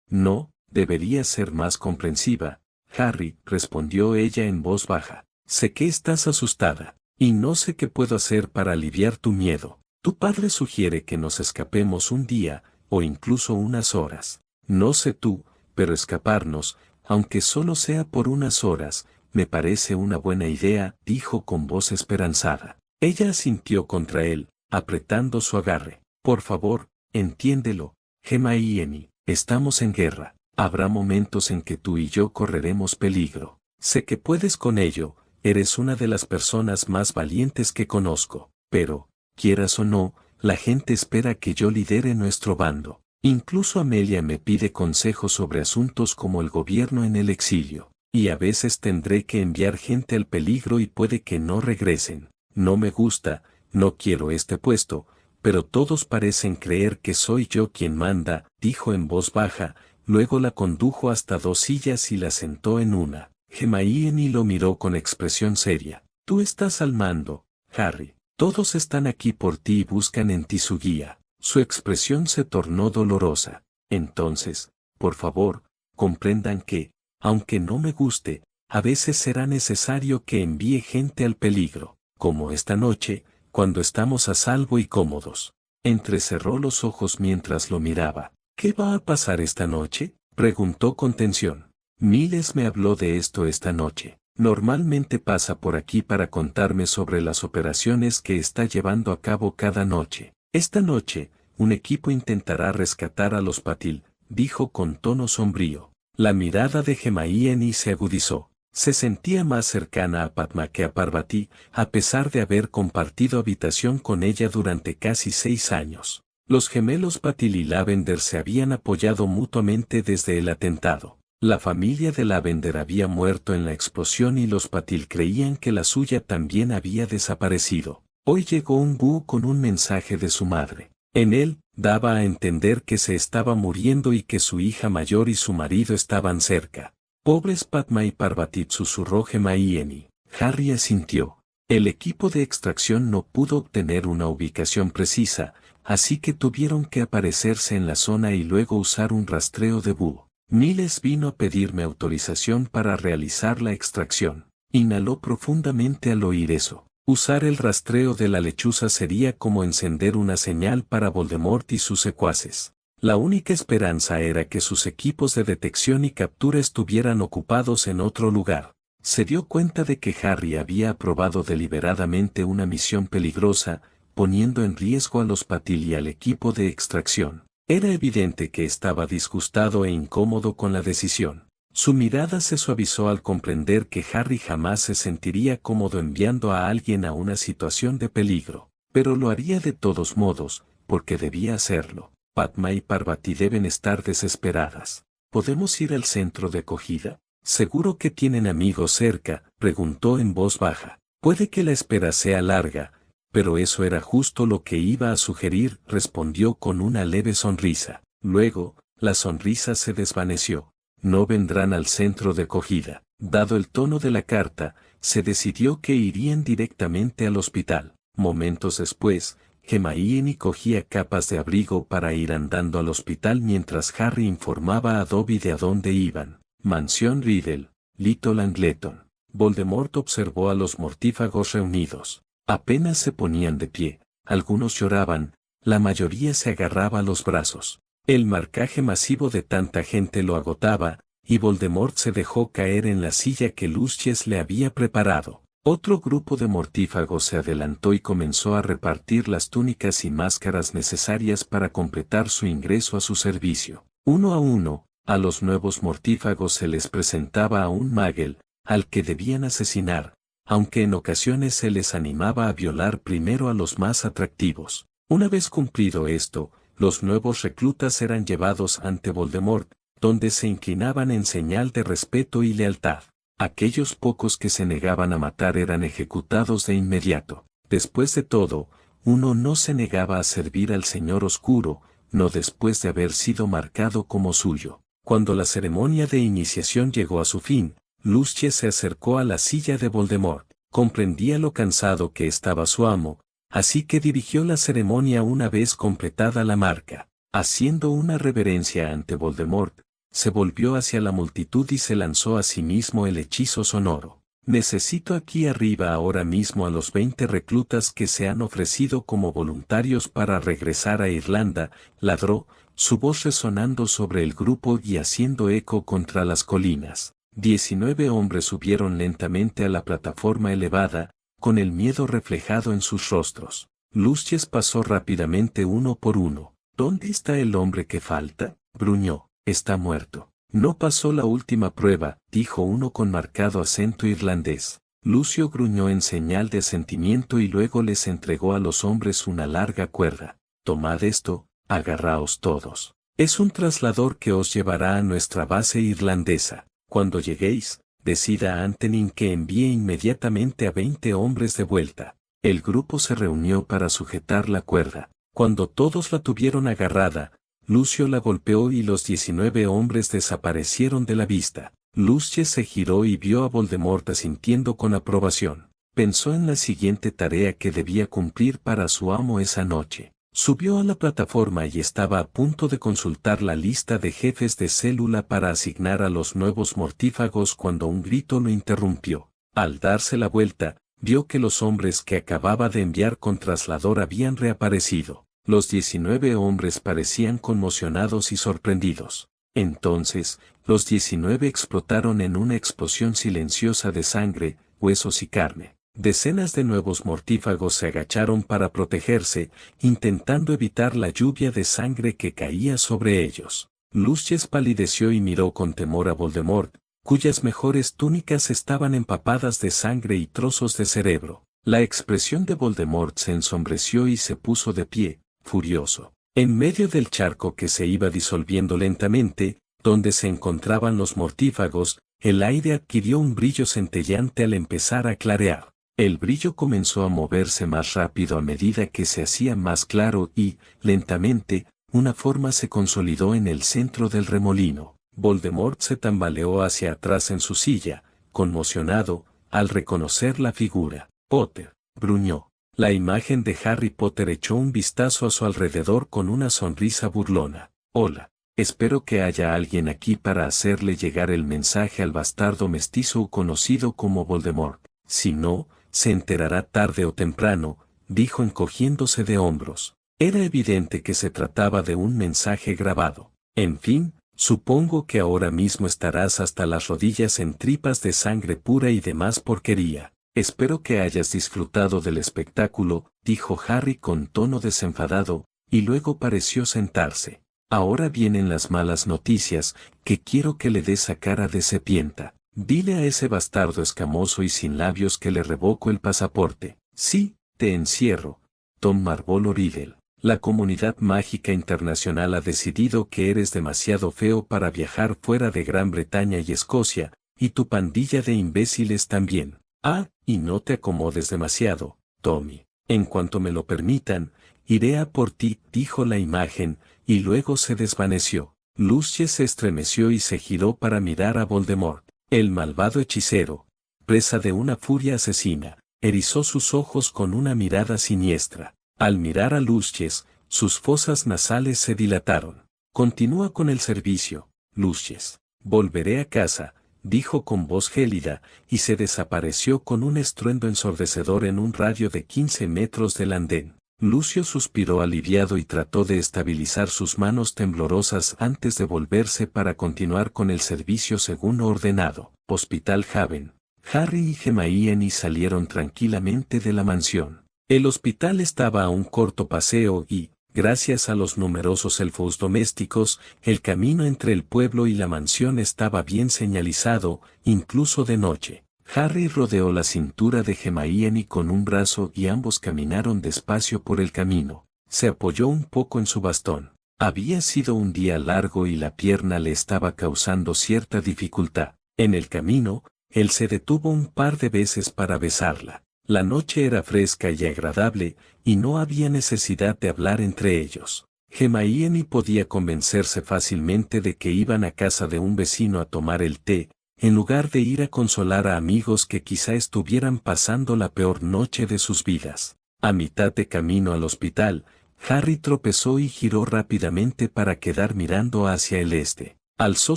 «No, deberías ser más comprensiva, Harry», respondió ella en voz baja. «Sé que estás asustada, y no sé qué puedo hacer para aliviar tu miedo. Tu padre sugiere que nos escapemos un día, o incluso unas horas. No sé tú, pero escaparnos, aunque solo sea por unas horas, me parece una buena idea», dijo con voz esperanzada. Ella asintió contra él, apretando su agarre. «Por favor, entiéndelo, Hermione, estamos en guerra. Habrá momentos en que tú y yo correremos peligro. Sé que puedes con ello, eres una de las personas más valientes que conozco, pero, quieras o no, la gente espera que yo lidere nuestro bando. Incluso Amelia me pide consejos sobre asuntos como el gobierno en el exilio, y a veces tendré que enviar gente al peligro y puede que no regresen. No me gusta, no quiero este puesto, pero todos parecen creer que soy yo quien manda», dijo en voz baja. Luego la condujo hasta 2 sillas y la sentó en una. Hermione lo miró con expresión seria. «Tú estás al mando, Harry. Todos están aquí por ti y buscan en ti su guía». Su expresión se tornó dolorosa. Entonces, por favor, comprendan que, aunque no me guste, a veces será necesario que envíe gente al peligro, como esta noche, cuando estamos a salvo y cómodos. Entrecerró los ojos mientras lo miraba. ¿Qué va a pasar esta noche?, preguntó con tensión. Miles me habló de esto esta noche. Normalmente pasa por aquí para contarme sobre las operaciones que está llevando a cabo cada noche. Esta noche, un equipo intentará rescatar a los Patil, dijo con tono sombrío. La mirada de Hemaini se agudizó. Se sentía más cercana a Padma que a Parvati, a pesar de haber compartido habitación con ella durante casi 6 años. Los gemelos Patil y Lavender se habían apoyado mutuamente desde el atentado. La familia de Lavender había muerto en la explosión y los Patil creían que la suya también había desaparecido. Hoy llegó un búho con un mensaje de su madre. En él, daba a entender que se estaba muriendo y que su hija mayor y su marido estaban cerca. Pobres Padma y Parvati, susurró Hemaini. Harry asintió. El equipo de extracción no pudo obtener una ubicación precisa, así que tuvieron que aparecerse en la zona y luego usar un rastreo de búho. Miles vino a pedirme autorización para realizar la extracción. Inhaló profundamente al oír eso. Usar el rastreo de la lechuza sería como encender una señal para Voldemort y sus secuaces. La única esperanza era que sus equipos de detección y captura estuvieran ocupados en otro lugar. Se dio cuenta de que Harry había aprobado deliberadamente una misión peligrosa, poniendo en riesgo a los Patil y al equipo de extracción. Era evidente que estaba disgustado e incómodo con la decisión. Su mirada se suavizó al comprender que Harry jamás se sentiría cómodo enviando a alguien a una situación de peligro, pero lo haría de todos modos, porque debía hacerlo. Padma y Parvati deben estar desesperadas. ¿Podemos ir al centro de acogida? ¿Seguro que tienen amigos cerca?, preguntó en voz baja. Puede que la espera sea larga, pero eso era justo lo que iba a sugerir, respondió con una leve sonrisa. Luego, la sonrisa se desvaneció. No vendrán al centro de acogida. Dado el tono de la carta, se decidió que irían directamente al hospital. Momentos después, Hermione cogía capas de abrigo para ir andando al hospital mientras Harry informaba a Dobby de a dónde iban. Mansión Riddle, Little Angleton. Voldemort observó a los mortífagos reunidos. Apenas se ponían de pie, algunos lloraban, la mayoría se agarraba a los brazos. El marcaje masivo de tanta gente lo agotaba, y Voldemort se dejó caer en la silla que Lucius le había preparado. Otro grupo de mortífagos se adelantó y comenzó a repartir las túnicas y máscaras necesarias para completar su ingreso a su servicio. Uno a uno, a los nuevos mortífagos se les presentaba a un Magel, al que debían asesinar, aunque en ocasiones se les animaba a violar primero a los más atractivos. Una vez cumplido esto, los nuevos reclutas eran llevados ante Voldemort, donde se inclinaban en señal de respeto y lealtad. Aquellos pocos que se negaban a matar eran ejecutados de inmediato. Después de todo, uno no se negaba a servir al Señor Oscuro, no después de haber sido marcado como suyo. Cuando la ceremonia de iniciación llegó a su fin, Lucius se acercó a la silla de Voldemort. Comprendía lo cansado que estaba su amo, así que dirigió la ceremonia una vez completada la marca. Haciendo una reverencia ante Voldemort, se volvió hacia la multitud y se lanzó a sí mismo el hechizo sonoro. Necesito aquí arriba ahora mismo a los 20 reclutas que se han ofrecido como voluntarios para regresar a Irlanda, ladró, su voz resonando sobre el grupo y haciendo eco contra las colinas. 19 hombres subieron lentamente a la plataforma elevada, con el miedo reflejado en sus rostros. Lucius pasó rápidamente uno por uno. ¿Dónde está el hombre que falta?, gruñó. Está muerto. No pasó la última prueba, dijo uno con marcado acento irlandés. Lucio gruñó en señal de asentimiento y luego les entregó a los hombres una larga cuerda. Tomad esto, agarraos todos. Es un traslador que os llevará a nuestra base irlandesa. Cuando lleguéis, decida a Antonin que envíe inmediatamente a 20 hombres de vuelta. El grupo se reunió para sujetar la cuerda. Cuando todos la tuvieron agarrada, Lucio la golpeó y los 19 hombres desaparecieron de la vista. Lucius se giró y vio a Voldemort asintiendo con aprobación. Pensó en la siguiente tarea que debía cumplir para su amo esa noche. Subió a la plataforma y estaba a punto de consultar la lista de jefes de célula para asignar a los nuevos mortífagos cuando un grito lo interrumpió. Al darse la vuelta, vio que los hombres que acababa de enviar con traslador habían reaparecido. Los 19 hombres parecían conmocionados y sorprendidos. Entonces, los 19 explotaron en una explosión silenciosa de sangre, huesos y carne. Decenas de nuevos mortífagos se agacharon para protegerse, intentando evitar la lluvia de sangre que caía sobre ellos. Lucius palideció y miró con temor a Voldemort, cuyas mejores túnicas estaban empapadas de sangre y trozos de cerebro. La expresión de Voldemort se ensombreció y se puso de pie, furioso. En medio del charco que se iba disolviendo lentamente, donde se encontraban los mortífagos, el aire adquirió un brillo centelleante al empezar a clarear. El brillo comenzó a moverse más rápido a medida que se hacía más claro y, lentamente, una forma se consolidó en el centro del remolino. Voldemort se tambaleó hacia atrás en su silla, conmocionado, al reconocer la figura. Potter, gruñó. La imagen de Harry Potter echó un vistazo a su alrededor con una sonrisa burlona. Hola, espero que haya alguien aquí para hacerle llegar el mensaje al bastardo mestizo conocido como Voldemort. Si no, se enterará tarde o temprano, dijo encogiéndose de hombros. Era evidente que se trataba de un mensaje grabado. En fin, supongo que ahora mismo estarás hasta las rodillas en tripas de sangre pura y demás porquería. Espero que hayas disfrutado del espectáculo, dijo Harry con tono desenfadado, y luego pareció sentarse. Ahora vienen las malas noticias, que quiero que le des a cara de serpienta. Dile a ese bastardo escamoso y sin labios que le revoco el pasaporte. Sí, te encierro. Tom Marvolo Riddle. La comunidad mágica internacional ha decidido que eres demasiado feo para viajar fuera de Gran Bretaña y Escocia, y tu pandilla de imbéciles también. Ah, y no te acomodes demasiado, Tommy. En cuanto me lo permitan, iré a por ti, dijo la imagen, y luego se desvaneció. Lucius se estremeció y se giró para mirar a Voldemort. El malvado hechicero, presa de una furia asesina, erizó sus ojos con una mirada siniestra. Al mirar a Lucius, sus fosas nasales se dilataron. Continúa con el servicio, Lucius. Volveré a casa, dijo con voz gélida, y se desapareció con un estruendo ensordecedor en un radio de 15 metros del andén. Lucio suspiró aliviado y trató de estabilizar sus manos temblorosas antes de volverse para continuar con el servicio según ordenado. Hospital Haven. Harry y Hermione salieron tranquilamente de la mansión. El hospital estaba a un corto paseo y, gracias a los numerosos elfos domésticos, el camino entre el pueblo y la mansión estaba bien señalizado, incluso de noche. Harry rodeó la cintura de Hermione con un brazo y ambos caminaron despacio por el camino. Se apoyó un poco en su bastón. Había sido un día largo y la pierna le estaba causando cierta dificultad. En el camino, él se detuvo un par de veces para besarla. La noche era fresca y agradable, y no había necesidad de hablar entre ellos. Hermione podía convencerse fácilmente de que iban a casa de un vecino a tomar el té, en lugar de ir a consolar a amigos que quizá estuvieran pasando la peor noche de sus vidas. A mitad de camino al hospital, Harry tropezó y giró rápidamente para quedar mirando hacia el este. Alzó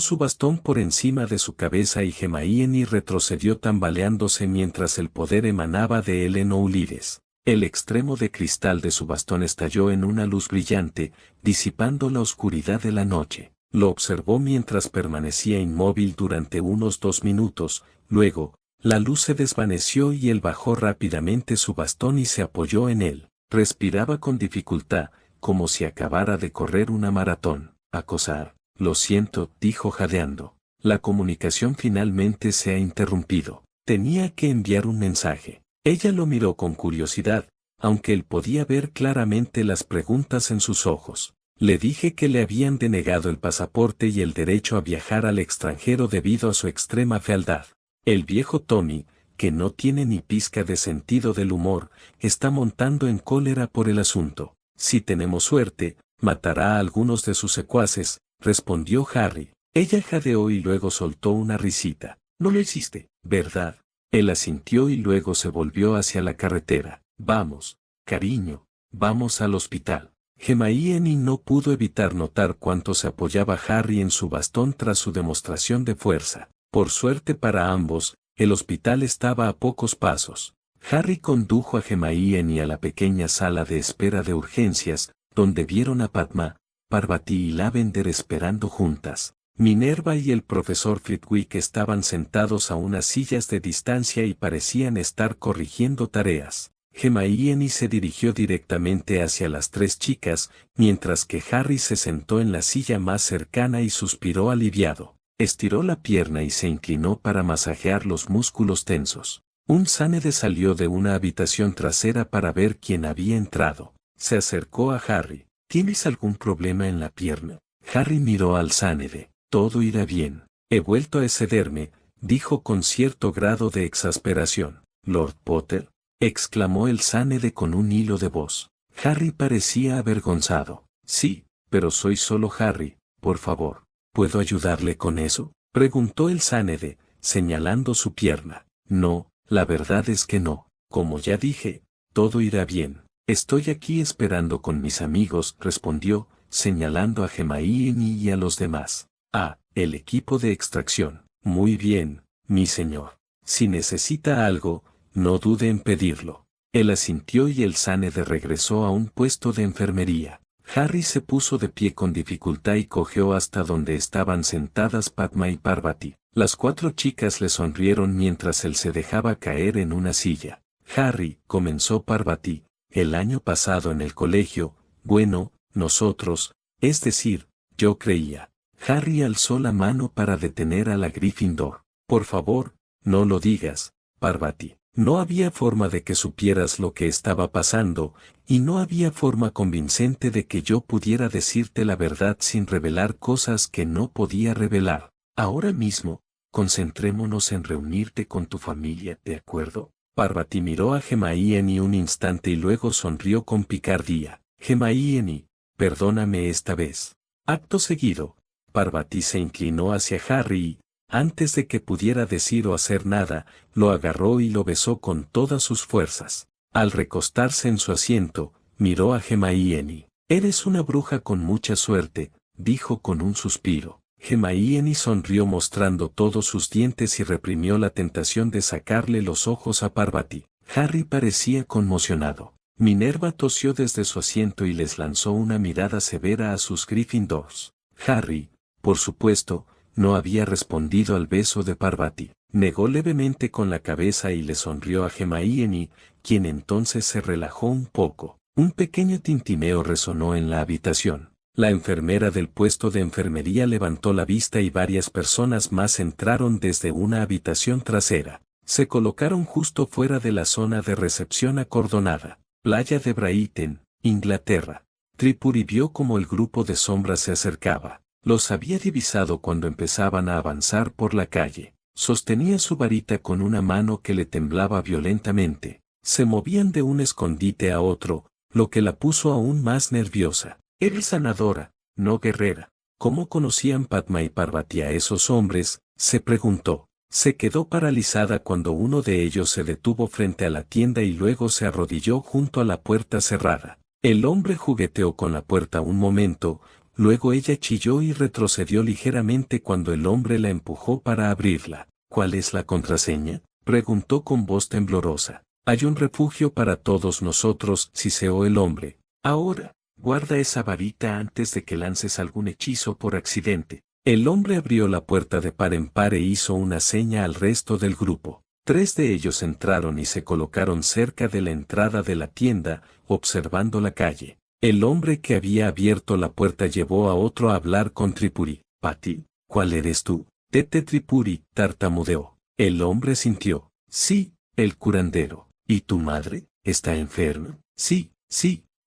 su bastón por encima de su cabeza y Hermione retrocedió tambaleándose mientras el poder emanaba de él en Oulides. El extremo de cristal de su bastón estalló en una luz brillante, disipando la oscuridad de la noche. Lo observó mientras permanecía inmóvil durante unos 2 minutos, luego, la luz se desvaneció y él bajó rápidamente su bastón y se apoyó en él. Respiraba con dificultad, como si acabara de correr una maratón. Acosar. Lo siento, dijo jadeando. La comunicación finalmente se ha interrumpido. Tenía que enviar un mensaje. Ella lo miró con curiosidad, aunque él podía ver claramente las preguntas en sus ojos. Le dije que le habían denegado el pasaporte y el derecho a viajar al extranjero debido a su extrema fealdad. El viejo Tommy, que no tiene ni pizca de sentido del humor, está montando en cólera por el asunto. Si tenemos suerte, matará a algunos de sus secuaces, respondió Harry. Ella jadeó y luego soltó una risita. No lo hiciste, ¿verdad? Él asintió y luego se volvió hacia la carretera. Vamos, cariño, vamos al hospital. Hermione no pudo evitar notar cuánto se apoyaba Harry en su bastón tras su demostración de fuerza. Por suerte para ambos, el hospital estaba a pocos pasos. Harry condujo a Hermione a la pequeña sala de espera de urgencias, donde vieron a Padma, Parvati y Lavender esperando juntas. Minerva y el profesor Flitwick estaban sentados a unas sillas de distancia y parecían estar corrigiendo tareas. Hermione se dirigió directamente hacia las tres chicas, mientras que Harry se sentó en la silla más cercana y suspiró aliviado. Estiró la pierna y se inclinó para masajear los músculos tensos. Un Sánede salió de una habitación trasera para ver quién había entrado. Se acercó a Harry. ¿Tienes algún problema en la pierna? Harry miró al Sánede. Todo irá bien. He vuelto a excederme, dijo con cierto grado de exasperación. Lord Potter, exclamó el Sánede con un hilo de voz. Harry parecía avergonzado. Sí, pero soy solo Harry, por favor. ¿Puedo ayudarle con eso? Preguntó el Sánede, señalando su pierna. No, la verdad es que no. Como ya dije, todo irá bien. Estoy aquí esperando con mis amigos, respondió, señalando a Hermione y a los demás. Ah, el equipo de extracción. Muy bien, mi señor. Si necesita algo, no dude en pedirlo. Él asintió y el Sánede regresó a un puesto de enfermería. Harry se puso de pie con dificultad y cojeó hasta donde estaban sentadas Padma y Parvati. Las cuatro chicas le sonrieron mientras él se dejaba caer en una silla. Harry, comenzó Parvati, el año pasado en el colegio, bueno, nosotros, es decir, yo creía. Harry alzó la mano para detener a la Gryffindor. Por favor, no lo digas, Parvati. No había forma de que supieras lo que estaba pasando, y no había forma convincente de que yo pudiera decirte la verdad sin revelar cosas que no podía revelar. Ahora mismo, concentrémonos en reunirte con tu familia, ¿de acuerdo? Parvati miró a Hermione un instante y luego sonrió con picardía. Hermione, perdóname esta vez. Acto seguido, Parvati se inclinó hacia Harry y, antes de que pudiera decir o hacer nada, lo agarró y lo besó con todas sus fuerzas. Al recostarse en su asiento, miró a Hermione. Eres una bruja con mucha suerte, dijo con un suspiro. Hermione sonrió mostrando todos sus dientes y reprimió la tentación de sacarle los ojos a Parvati. Harry parecía conmocionado. Minerva tosió desde su asiento y les lanzó una mirada severa a sus Gryffindors. Harry, por supuesto, no había respondido al beso de Parvati. Negó levemente con la cabeza y le sonrió a Hermione, quien entonces se relajó un poco. Un pequeño tintineo resonó en la habitación. La enfermera del puesto de enfermería levantó la vista y varias personas más entraron desde una habitación trasera. Se colocaron justo fuera de la zona de recepción acordonada. Playa de Brighton, Inglaterra. Tripuri vio como el grupo de sombras se acercaba. Los había divisado cuando empezaban a avanzar por la calle. Sostenía su varita con una mano que le temblaba violentamente. Se movían de un escondite a otro, lo que la puso aún más nerviosa. Eres sanadora, no guerrera. ¿Cómo conocían Padma y Parvati a esos hombres?, se preguntó. Se quedó paralizada cuando uno de ellos se detuvo frente a la tienda y luego se arrodilló junto a la puerta cerrada. El hombre jugueteó con la puerta un momento, luego ella chilló y retrocedió ligeramente cuando el hombre la empujó para abrirla. ¿Cuál es la contraseña?, preguntó con voz temblorosa. Hay un refugio para todos nosotros, siseó el hombre. Ahora, guarda esa varita antes de que lances algún hechizo por accidente. El hombre abrió la puerta de par en par e hizo una seña al resto del grupo. 3 de ellos entraron y se colocaron cerca de la entrada de la tienda, observando la calle. El hombre que había abierto la puerta llevó a otro a hablar con Tripuri. Patty, ¿cuál eres tú? Tete Tripuri, tartamudeó. El hombre sintió. Sí, el curandero. ¿Y tu madre? ¿Está enferma? Sí,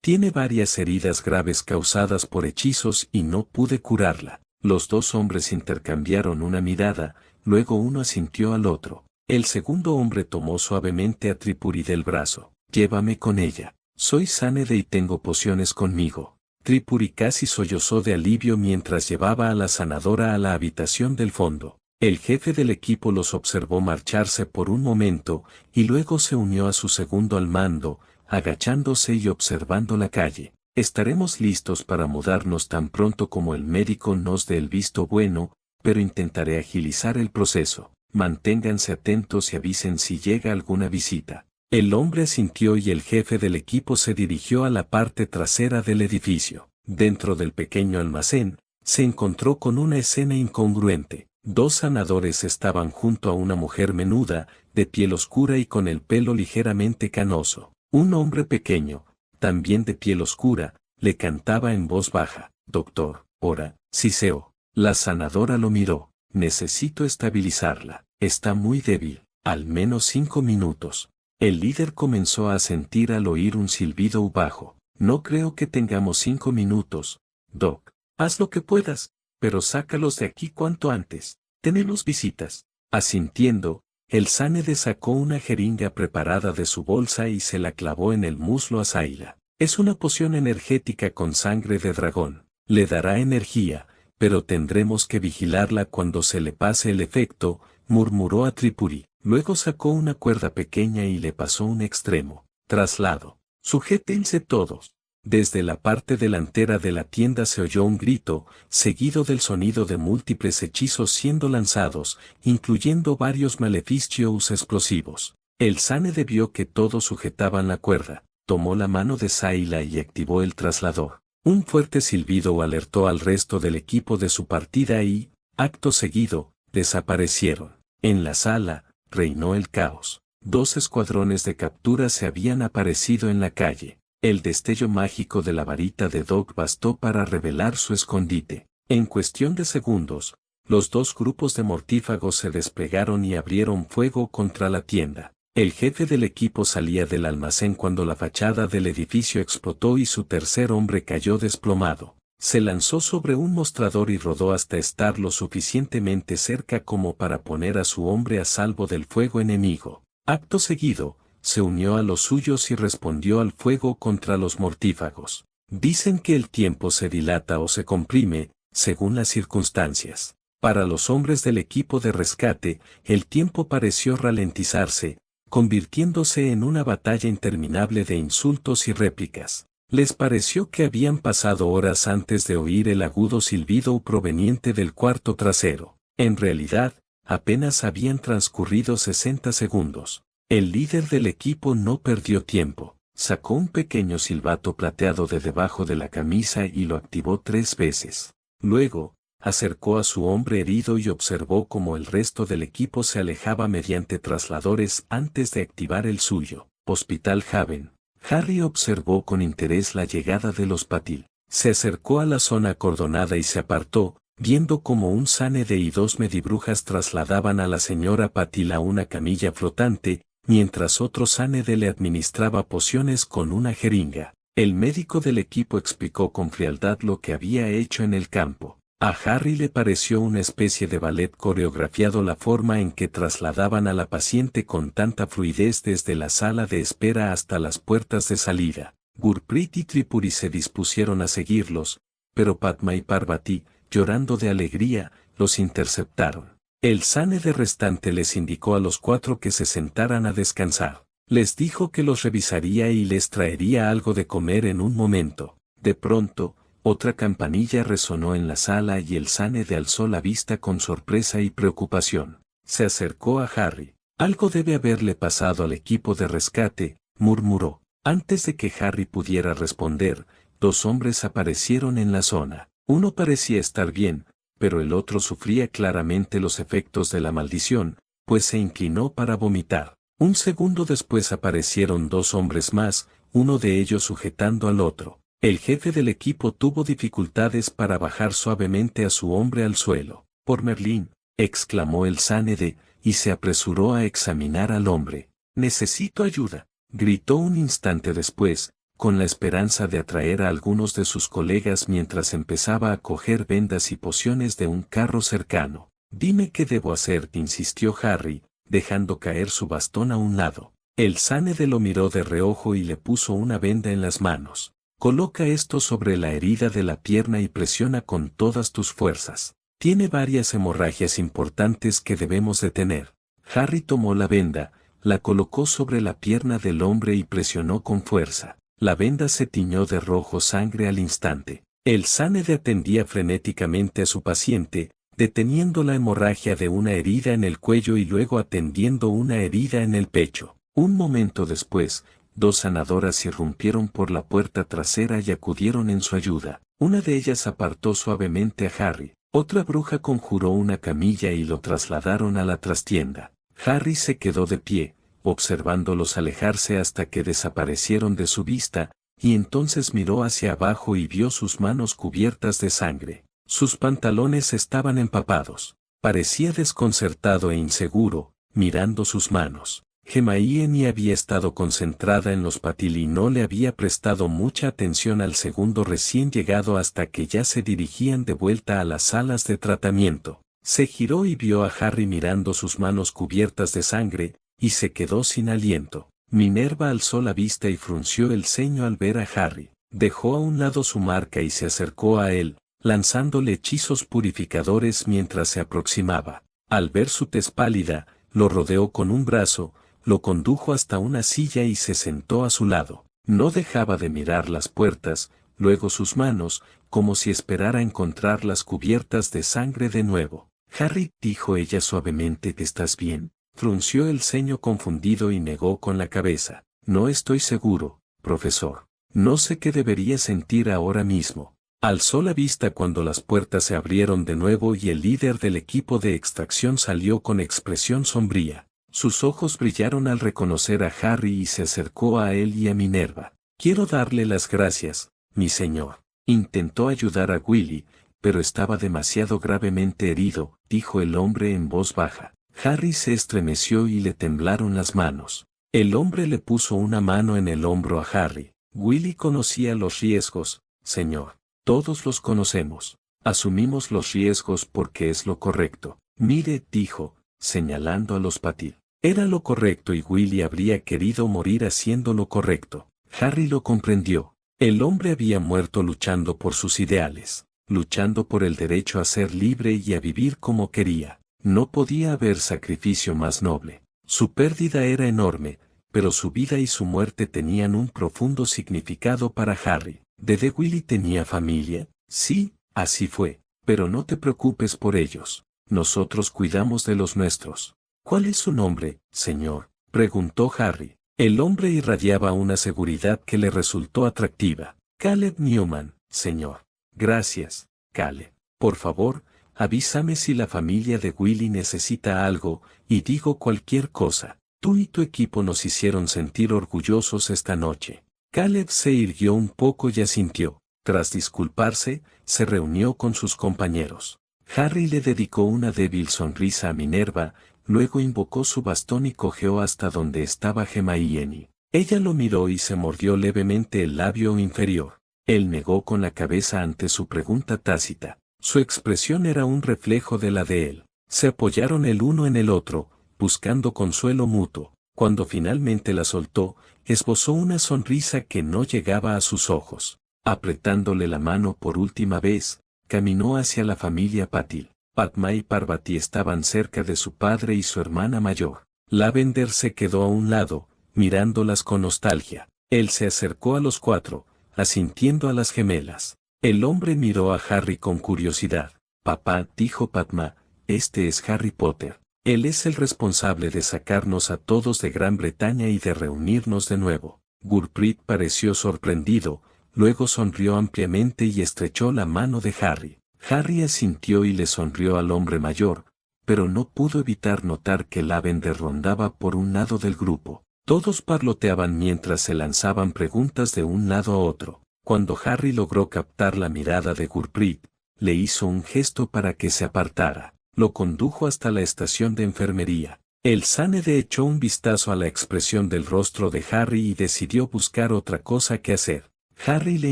tiene varias heridas graves causadas por hechizos y no pude curarla. Los dos hombres intercambiaron una mirada, luego uno asintió al otro. El segundo hombre tomó suavemente a Tripuri del brazo. Llévame con ella. Soy Sánede y tengo pociones conmigo. Tripuri casi sollozó de alivio mientras llevaba a la sanadora a la habitación del fondo. El jefe del equipo los observó marcharse por un momento, y luego se unió a su segundo al mando, agachándose y observando la calle. Estaremos listos para mudarnos tan pronto como el médico nos dé el visto bueno, pero intentaré agilizar el proceso. Manténganse atentos y avisen si llega alguna visita. El hombre asintió y el jefe del equipo se dirigió a la parte trasera del edificio. Dentro del pequeño almacén, se encontró con una escena incongruente. Dos sanadores estaban junto a una mujer menuda, de piel oscura y con el pelo ligeramente canoso. Un hombre pequeño, también de piel oscura, le cantaba en voz baja: «Doctor, ora, Siseo». La sanadora lo miró. «Necesito estabilizarla. Está muy débil. Al menos 5 minutos». El líder comenzó a sentir al oír un silbido bajo. «No creo que tengamos 5 minutos, Doc. Haz lo que puedas, pero sácalos de aquí cuanto antes. Tenemos visitas». Asintiendo, el Sanede sacó una jeringa preparada de su bolsa y se la clavó en el muslo a Sayla. «Es una poción energética con sangre de dragón. Le dará energía, pero tendremos que vigilarla cuando se le pase el efecto», murmuró a Tripuri. Luego sacó una cuerda pequeña y le pasó un extremo. «Traslado. Sujétense todos». Desde la parte delantera de la tienda se oyó un grito, seguido del sonido de múltiples hechizos siendo lanzados, incluyendo varios maleficios explosivos. El Sanede vio que todos sujetaban la cuerda, tomó la mano de Sayla y activó el traslador. Un fuerte silbido alertó al resto del equipo de su partida y, acto seguido, desaparecieron. En la sala, reinó el caos. 2 escuadrones de captura se habían aparecido en la calle. El destello mágico de la varita de Doc bastó para revelar su escondite. En cuestión de segundos, los 2 grupos de mortífagos se desplegaron y abrieron fuego contra la tienda. El jefe del equipo salía del almacén cuando la fachada del edificio explotó y su tercer hombre cayó desplomado. Se lanzó sobre un mostrador y rodó hasta estar lo suficientemente cerca como para poner a su hombre a salvo del fuego enemigo. Acto seguido, se unió a los suyos y respondió al fuego contra los mortífagos. Dicen que el tiempo se dilata o se comprime, según las circunstancias. Para los hombres del equipo de rescate, el tiempo pareció ralentizarse, convirtiéndose en una batalla interminable de insultos y réplicas. Les pareció que habían pasado horas antes de oír el agudo silbido proveniente del cuarto trasero. En realidad, apenas habían transcurrido 60 segundos. El líder del equipo no perdió tiempo. Sacó un pequeño silbato plateado de debajo de la camisa y lo activó 3 veces. Luego, acercó a su hombre herido y observó cómo el resto del equipo se alejaba mediante trasladores antes de activar el suyo. Hospital Haven. Harry observó con interés la llegada de los Patil. Se acercó a la zona acordonada y se apartó, viendo cómo un Sanede y 2 medibrujas trasladaban a la señora Patil a una camilla flotante, mientras otro Sanede le administraba pociones con una jeringa. El médico del equipo explicó con frialdad lo que había hecho en el campo. A Harry le pareció una especie de ballet coreografiado la forma en que trasladaban a la paciente con tanta fluidez desde la sala de espera hasta las puertas de salida. Gurpreet y Tripuri se dispusieron a seguirlos, pero Padma y Parvati, llorando de alegría, los interceptaron. El Sanede restante les indicó a los 4 que se sentaran a descansar. Les dijo que los revisaría y les traería algo de comer en un momento. De pronto, otra campanilla resonó en la sala y el Sanede alzó la vista con sorpresa y preocupación. Se acercó a Harry. «Algo debe haberle pasado al equipo de rescate», murmuró. Antes de que Harry pudiera responder, 2 hombres aparecieron en la zona. Uno parecía estar bien, pero el otro sufría claramente los efectos de la maldición, pues se inclinó para vomitar. Un segundo después aparecieron 2 hombres más, uno de ellos sujetando al otro. El jefe del equipo tuvo dificultades para bajar suavemente a su hombre al suelo. «Por Merlín», exclamó el Sanede, y se apresuró a examinar al hombre. «Necesito ayuda», gritó un instante después, con la esperanza de atraer a algunos de sus colegas mientras empezaba a coger vendas y pociones de un carro cercano. «Dime qué debo hacer», insistió Harry, dejando caer su bastón a un lado. El Sanede lo miró de reojo y le puso una venda en las manos. «Coloca esto sobre la herida de la pierna y presiona con todas tus fuerzas. Tiene varias hemorragias importantes que debemos detener». Harry tomó la venda, la colocó sobre la pierna del hombre y presionó con fuerza. La venda se tiñó de rojo sangre al instante. El SANED atendía frenéticamente a su paciente, deteniendo la hemorragia de una herida en el cuello y luego atendiendo una herida en el pecho. Un momento después, dos sanadoras irrumpieron por la puerta trasera y acudieron en su ayuda. Una de ellas apartó suavemente a Harry. Otra bruja conjuró una camilla y lo trasladaron a la trastienda. Harry se quedó de pie, observándolos alejarse hasta que desaparecieron de su vista, y entonces miró hacia abajo y vio sus manos cubiertas de sangre. Sus pantalones estaban empapados. Parecía desconcertado e inseguro, mirando sus manos. Hermione había estado concentrada en los Patil y no le había prestado mucha atención al segundo recién llegado hasta que ya se dirigían de vuelta a las salas de tratamiento. Se giró y vio a Harry mirando sus manos cubiertas de sangre, y se quedó sin aliento. Minerva alzó la vista y frunció el ceño al ver a Harry. Dejó a un lado su marca y se acercó a él, lanzándole hechizos purificadores mientras se aproximaba. Al ver su tez pálida, lo rodeó con un brazo, lo condujo hasta una silla y se sentó a su lado. No dejaba de mirar las puertas, luego sus manos, como si esperara encontrarlas cubiertas de sangre de nuevo. Harry, dijo ella suavemente, ¿estás bien? Frunció el ceño confundido y negó con la cabeza. No estoy seguro, profesor. No sé qué debería sentir ahora mismo. Alzó la vista cuando las puertas se abrieron de nuevo y el líder del equipo de extracción salió con expresión sombría. Sus ojos brillaron al reconocer a Harry y se acercó a él y a Minerva. Quiero darle las gracias, mi señor. Intentó ayudar a Willy, pero estaba demasiado gravemente herido, dijo el hombre en voz baja. Harry se estremeció y le temblaron las manos. El hombre le puso una mano en el hombro a Harry. Willy conocía los riesgos, señor. Todos los conocemos. Asumimos los riesgos porque es lo correcto. Mire, dijo, señalando a los Patil. Era lo correcto y Willy habría querido morir haciendo lo correcto. Harry lo comprendió. El hombre había muerto luchando por sus ideales, luchando por el derecho a ser libre y a vivir como quería. No podía haber sacrificio más noble. Su pérdida era enorme, pero su vida y su muerte tenían un profundo significado para Harry. ¿De Willy tenía familia? Sí, así fue, pero no te preocupes por ellos. Nosotros cuidamos de los nuestros. ¿Cuál es su nombre, señor?, preguntó Harry. El hombre irradiaba una seguridad que le resultó atractiva. Caleb Newman, señor. Gracias, Caleb. Por favor, avísame si la familia de Willy necesita algo, y digo cualquier cosa. Tú y tu equipo nos hicieron sentir orgullosos esta noche. Caleb se irguió un poco y asintió. Tras disculparse, se reunió con sus compañeros. Harry le dedicó una débil sonrisa a Minerva, luego invocó su bastón y cojeó hasta donde estaba Hermione. Ella lo miró y se mordió levemente el labio inferior. Él negó con la cabeza ante su pregunta tácita. Su expresión era un reflejo de la de él. Se apoyaron el uno en el otro, buscando consuelo mutuo. Cuando finalmente la soltó, esbozó una sonrisa que no llegaba a sus ojos. Apretándole la mano por última vez, caminó hacia la familia Patil. Padma y Parvati estaban cerca de su padre y su hermana mayor. Lavender se quedó a un lado, mirándolas con nostalgia. Él se acercó a los cuatro, asintiendo a las gemelas. El hombre miró a Harry con curiosidad. Papá, dijo Padma, este es Harry Potter. Él es el responsable de sacarnos a todos de Gran Bretaña y de reunirnos de nuevo. Gurpreet pareció sorprendido, luego sonrió ampliamente y estrechó la mano de Harry. Harry asintió y le sonrió al hombre mayor, pero no pudo evitar notar que Lavender rondaba por un lado del grupo. Todos parloteaban mientras se lanzaban preguntas de un lado a otro. Cuando Harry logró captar la mirada de Gurpreet, le hizo un gesto para que se apartara. Lo condujo hasta la estación de enfermería. El SANED echó un vistazo a la expresión del rostro de Harry y decidió buscar otra cosa que hacer. Harry le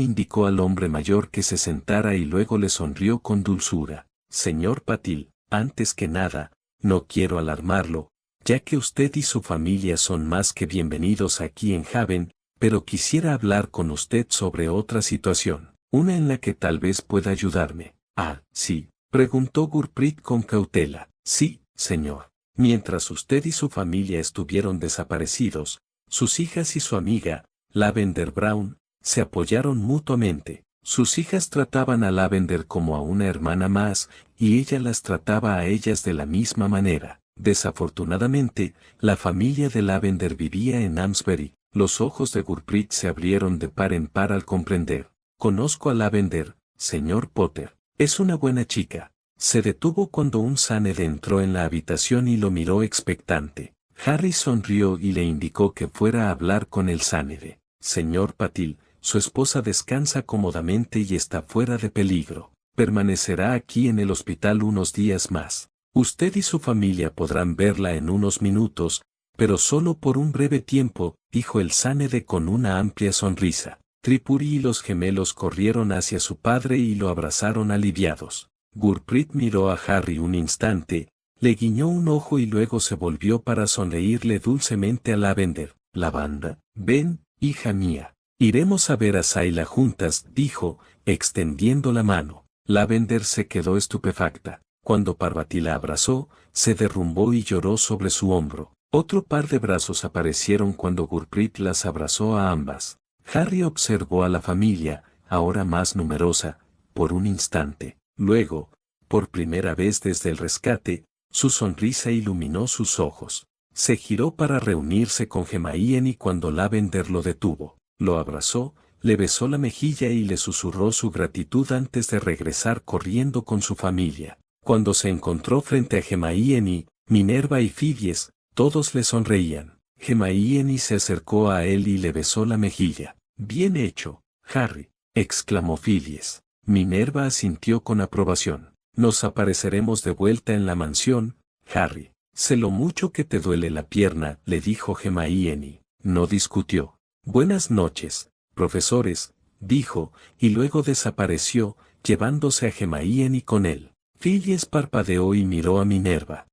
indicó al hombre mayor que se sentara y luego le sonrió con dulzura. Señor Patil, antes que nada, no quiero alarmarlo, ya que usted y su familia son más que bienvenidos aquí en Haven, pero quisiera hablar con usted sobre otra situación, una en la que tal vez pueda ayudarme. Ah, sí, preguntó Gurpreet con cautela. Sí, señor. Mientras usted y su familia estuvieron desaparecidos, sus hijas y su amiga, Lavender Brown, se apoyaron mutuamente. Sus hijas trataban a Lavender como a una hermana más, y ella las trataba a ellas de la misma manera. Desafortunadamente, la familia de Lavender vivía en Amesbury. Los ojos de Gurpreet se abrieron de par en par al comprender. Conozco a Lavender, señor Potter. Es una buena chica. Se detuvo cuando un Sáned entró en la habitación y lo miró expectante. Harry sonrió y le indicó que fuera a hablar con el Sánede. Señor Patil, su esposa descansa cómodamente y está fuera de peligro. Permanecerá aquí en el hospital unos días más. Usted y su familia podrán verla en unos minutos, pero solo por un breve tiempo, dijo el Sánede con una amplia sonrisa. Tripuri y los gemelos corrieron hacia su padre y lo abrazaron aliviados. Gurpreet miró a Harry un instante, le guiñó un ojo y luego se volvió para sonreírle dulcemente a Lavender. Lavanda, ven, hija mía. Iremos a ver a Sayla juntas, dijo, extendiendo la mano. Lavender se quedó estupefacta. Cuando Parvati la abrazó, se derrumbó y lloró sobre su hombro. Otro par de brazos aparecieron cuando Gurpreet las abrazó a ambas. Harry observó a la familia, ahora más numerosa, por un instante. Luego, por primera vez desde el rescate, su sonrisa iluminó sus ojos. Se giró para reunirse con Hermione cuando Lavender lo detuvo. Lo abrazó, le besó la mejilla y le susurró su gratitud antes de regresar corriendo con su familia. Cuando se encontró frente a Hermione, Minerva y Fidias, todos le sonreían. Hermione se acercó a él y le besó la mejilla. Bien hecho, Harry, exclamó Fidias. Minerva asintió con aprobación. Nos apareceremos de vuelta en la mansión, Harry. Sé lo mucho que te duele la pierna, le dijo Hermione. No discutió. Buenas noches, profesores, dijo, y luego desapareció, llevándose a Hermione con él. Fidias parpadeó y miró a Minerva.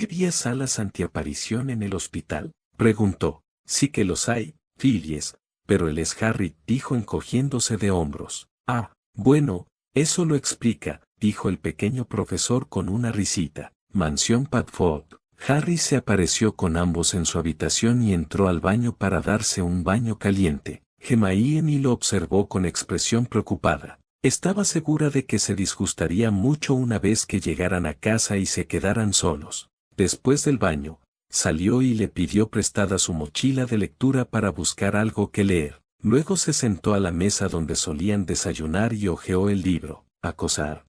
¿Había salas antiaparición en el hospital? Preguntó. Sí que los hay, Fidias, pero él es Harry, dijo encogiéndose de hombros. Ah, bueno, eso lo explica, dijo el pequeño profesor con una risita. Mansión Padfoot. Harry se apareció con ambos en su habitación y entró al baño para darse un baño caliente. Hermione lo observó con expresión preocupada. Estaba segura de que se disgustaría mucho una vez que llegaran a casa y se quedaran solos. Después del baño, salió y le pidió prestada su mochila de lectura para buscar algo que leer. Luego se sentó a la mesa donde solían desayunar y hojeó el libro. Acosar.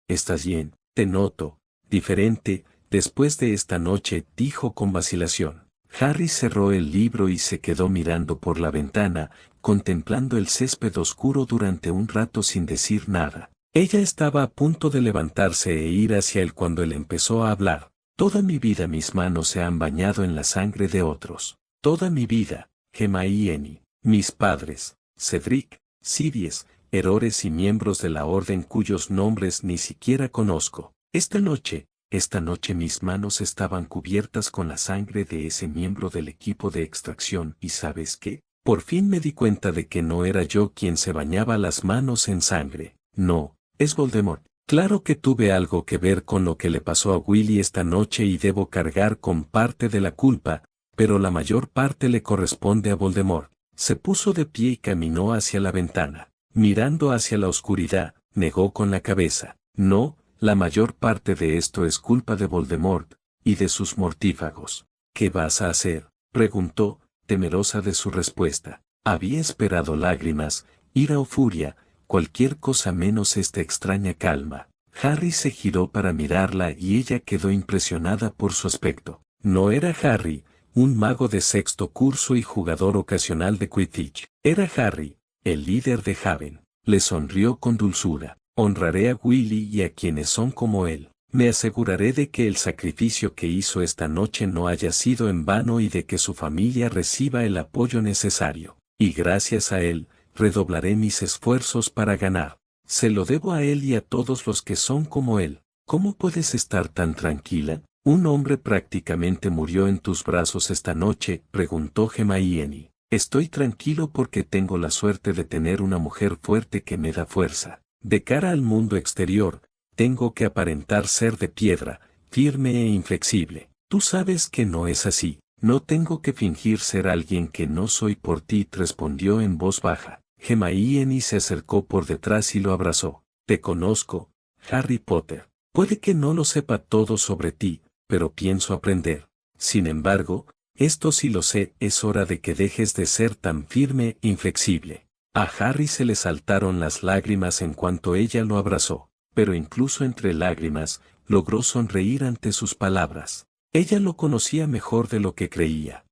¿Estás bien? Te noto. Diferente, después de esta noche, dijo con vacilación. Harry cerró el libro y se quedó mirando por la ventana, contemplando el césped oscuro durante un rato sin decir nada. Ella estaba a punto de levantarse e ir hacia él cuando él empezó a hablar. Toda mi vida mis manos se han bañado en la sangre de otros. Toda mi vida, Hermione, mis padres, Cedric, Sirius, errores y miembros de la orden cuyos nombres ni siquiera conozco. Esta noche mis manos estaban cubiertas con la sangre de ese miembro del equipo de extracción y ¿sabes qué? Por fin me di cuenta de que no era yo quien se bañaba las manos en sangre. No, es Voldemort. Claro que tuve algo que ver con lo que le pasó a Willy esta noche y debo cargar con parte de la culpa, pero la mayor parte le corresponde a Voldemort. Se puso de pie y caminó hacia la ventana. Mirando hacia la oscuridad, negó con la cabeza. No, la mayor parte de esto es culpa de Voldemort, y de sus mortífagos. ¿Qué vas a hacer?, preguntó, temerosa de su respuesta. Había esperado lágrimas, ira o furia, cualquier cosa menos esta extraña calma. Harry se giró para mirarla y ella quedó impresionada por su aspecto. No era Harry, un mago de sexto curso y jugador ocasional de Quidditch. Era Harry, el líder de Haven. Le sonrió con dulzura. Honraré a Willy y a quienes son como él. Me aseguraré de que el sacrificio que hizo esta noche no haya sido en vano y de que su familia reciba el apoyo necesario. Y gracias a él, redoblaré mis esfuerzos para ganar. Se lo debo a él y a todos los que son como él. ¿Cómo puedes estar tan tranquila? Un hombre prácticamente murió en tus brazos esta noche, preguntó Hermione. Estoy tranquilo porque tengo la suerte de tener una mujer fuerte que me da fuerza. De cara al mundo exterior, tengo que aparentar ser de piedra, firme e inflexible. Tú sabes que no es así. No tengo que fingir ser alguien que no soy por ti, respondió en voz baja. Hermione se acercó por detrás y lo abrazó. Te conozco, Harry Potter. Puede que no lo sepa todo sobre ti, pero pienso aprender. Sin embargo, esto sí lo sé, es hora de que dejes de ser tan firme e inflexible. A Harry se le saltaron las lágrimas en cuanto ella lo abrazó, pero incluso entre lágrimas, logró sonreír ante sus palabras. Ella lo conocía mejor de lo que creía.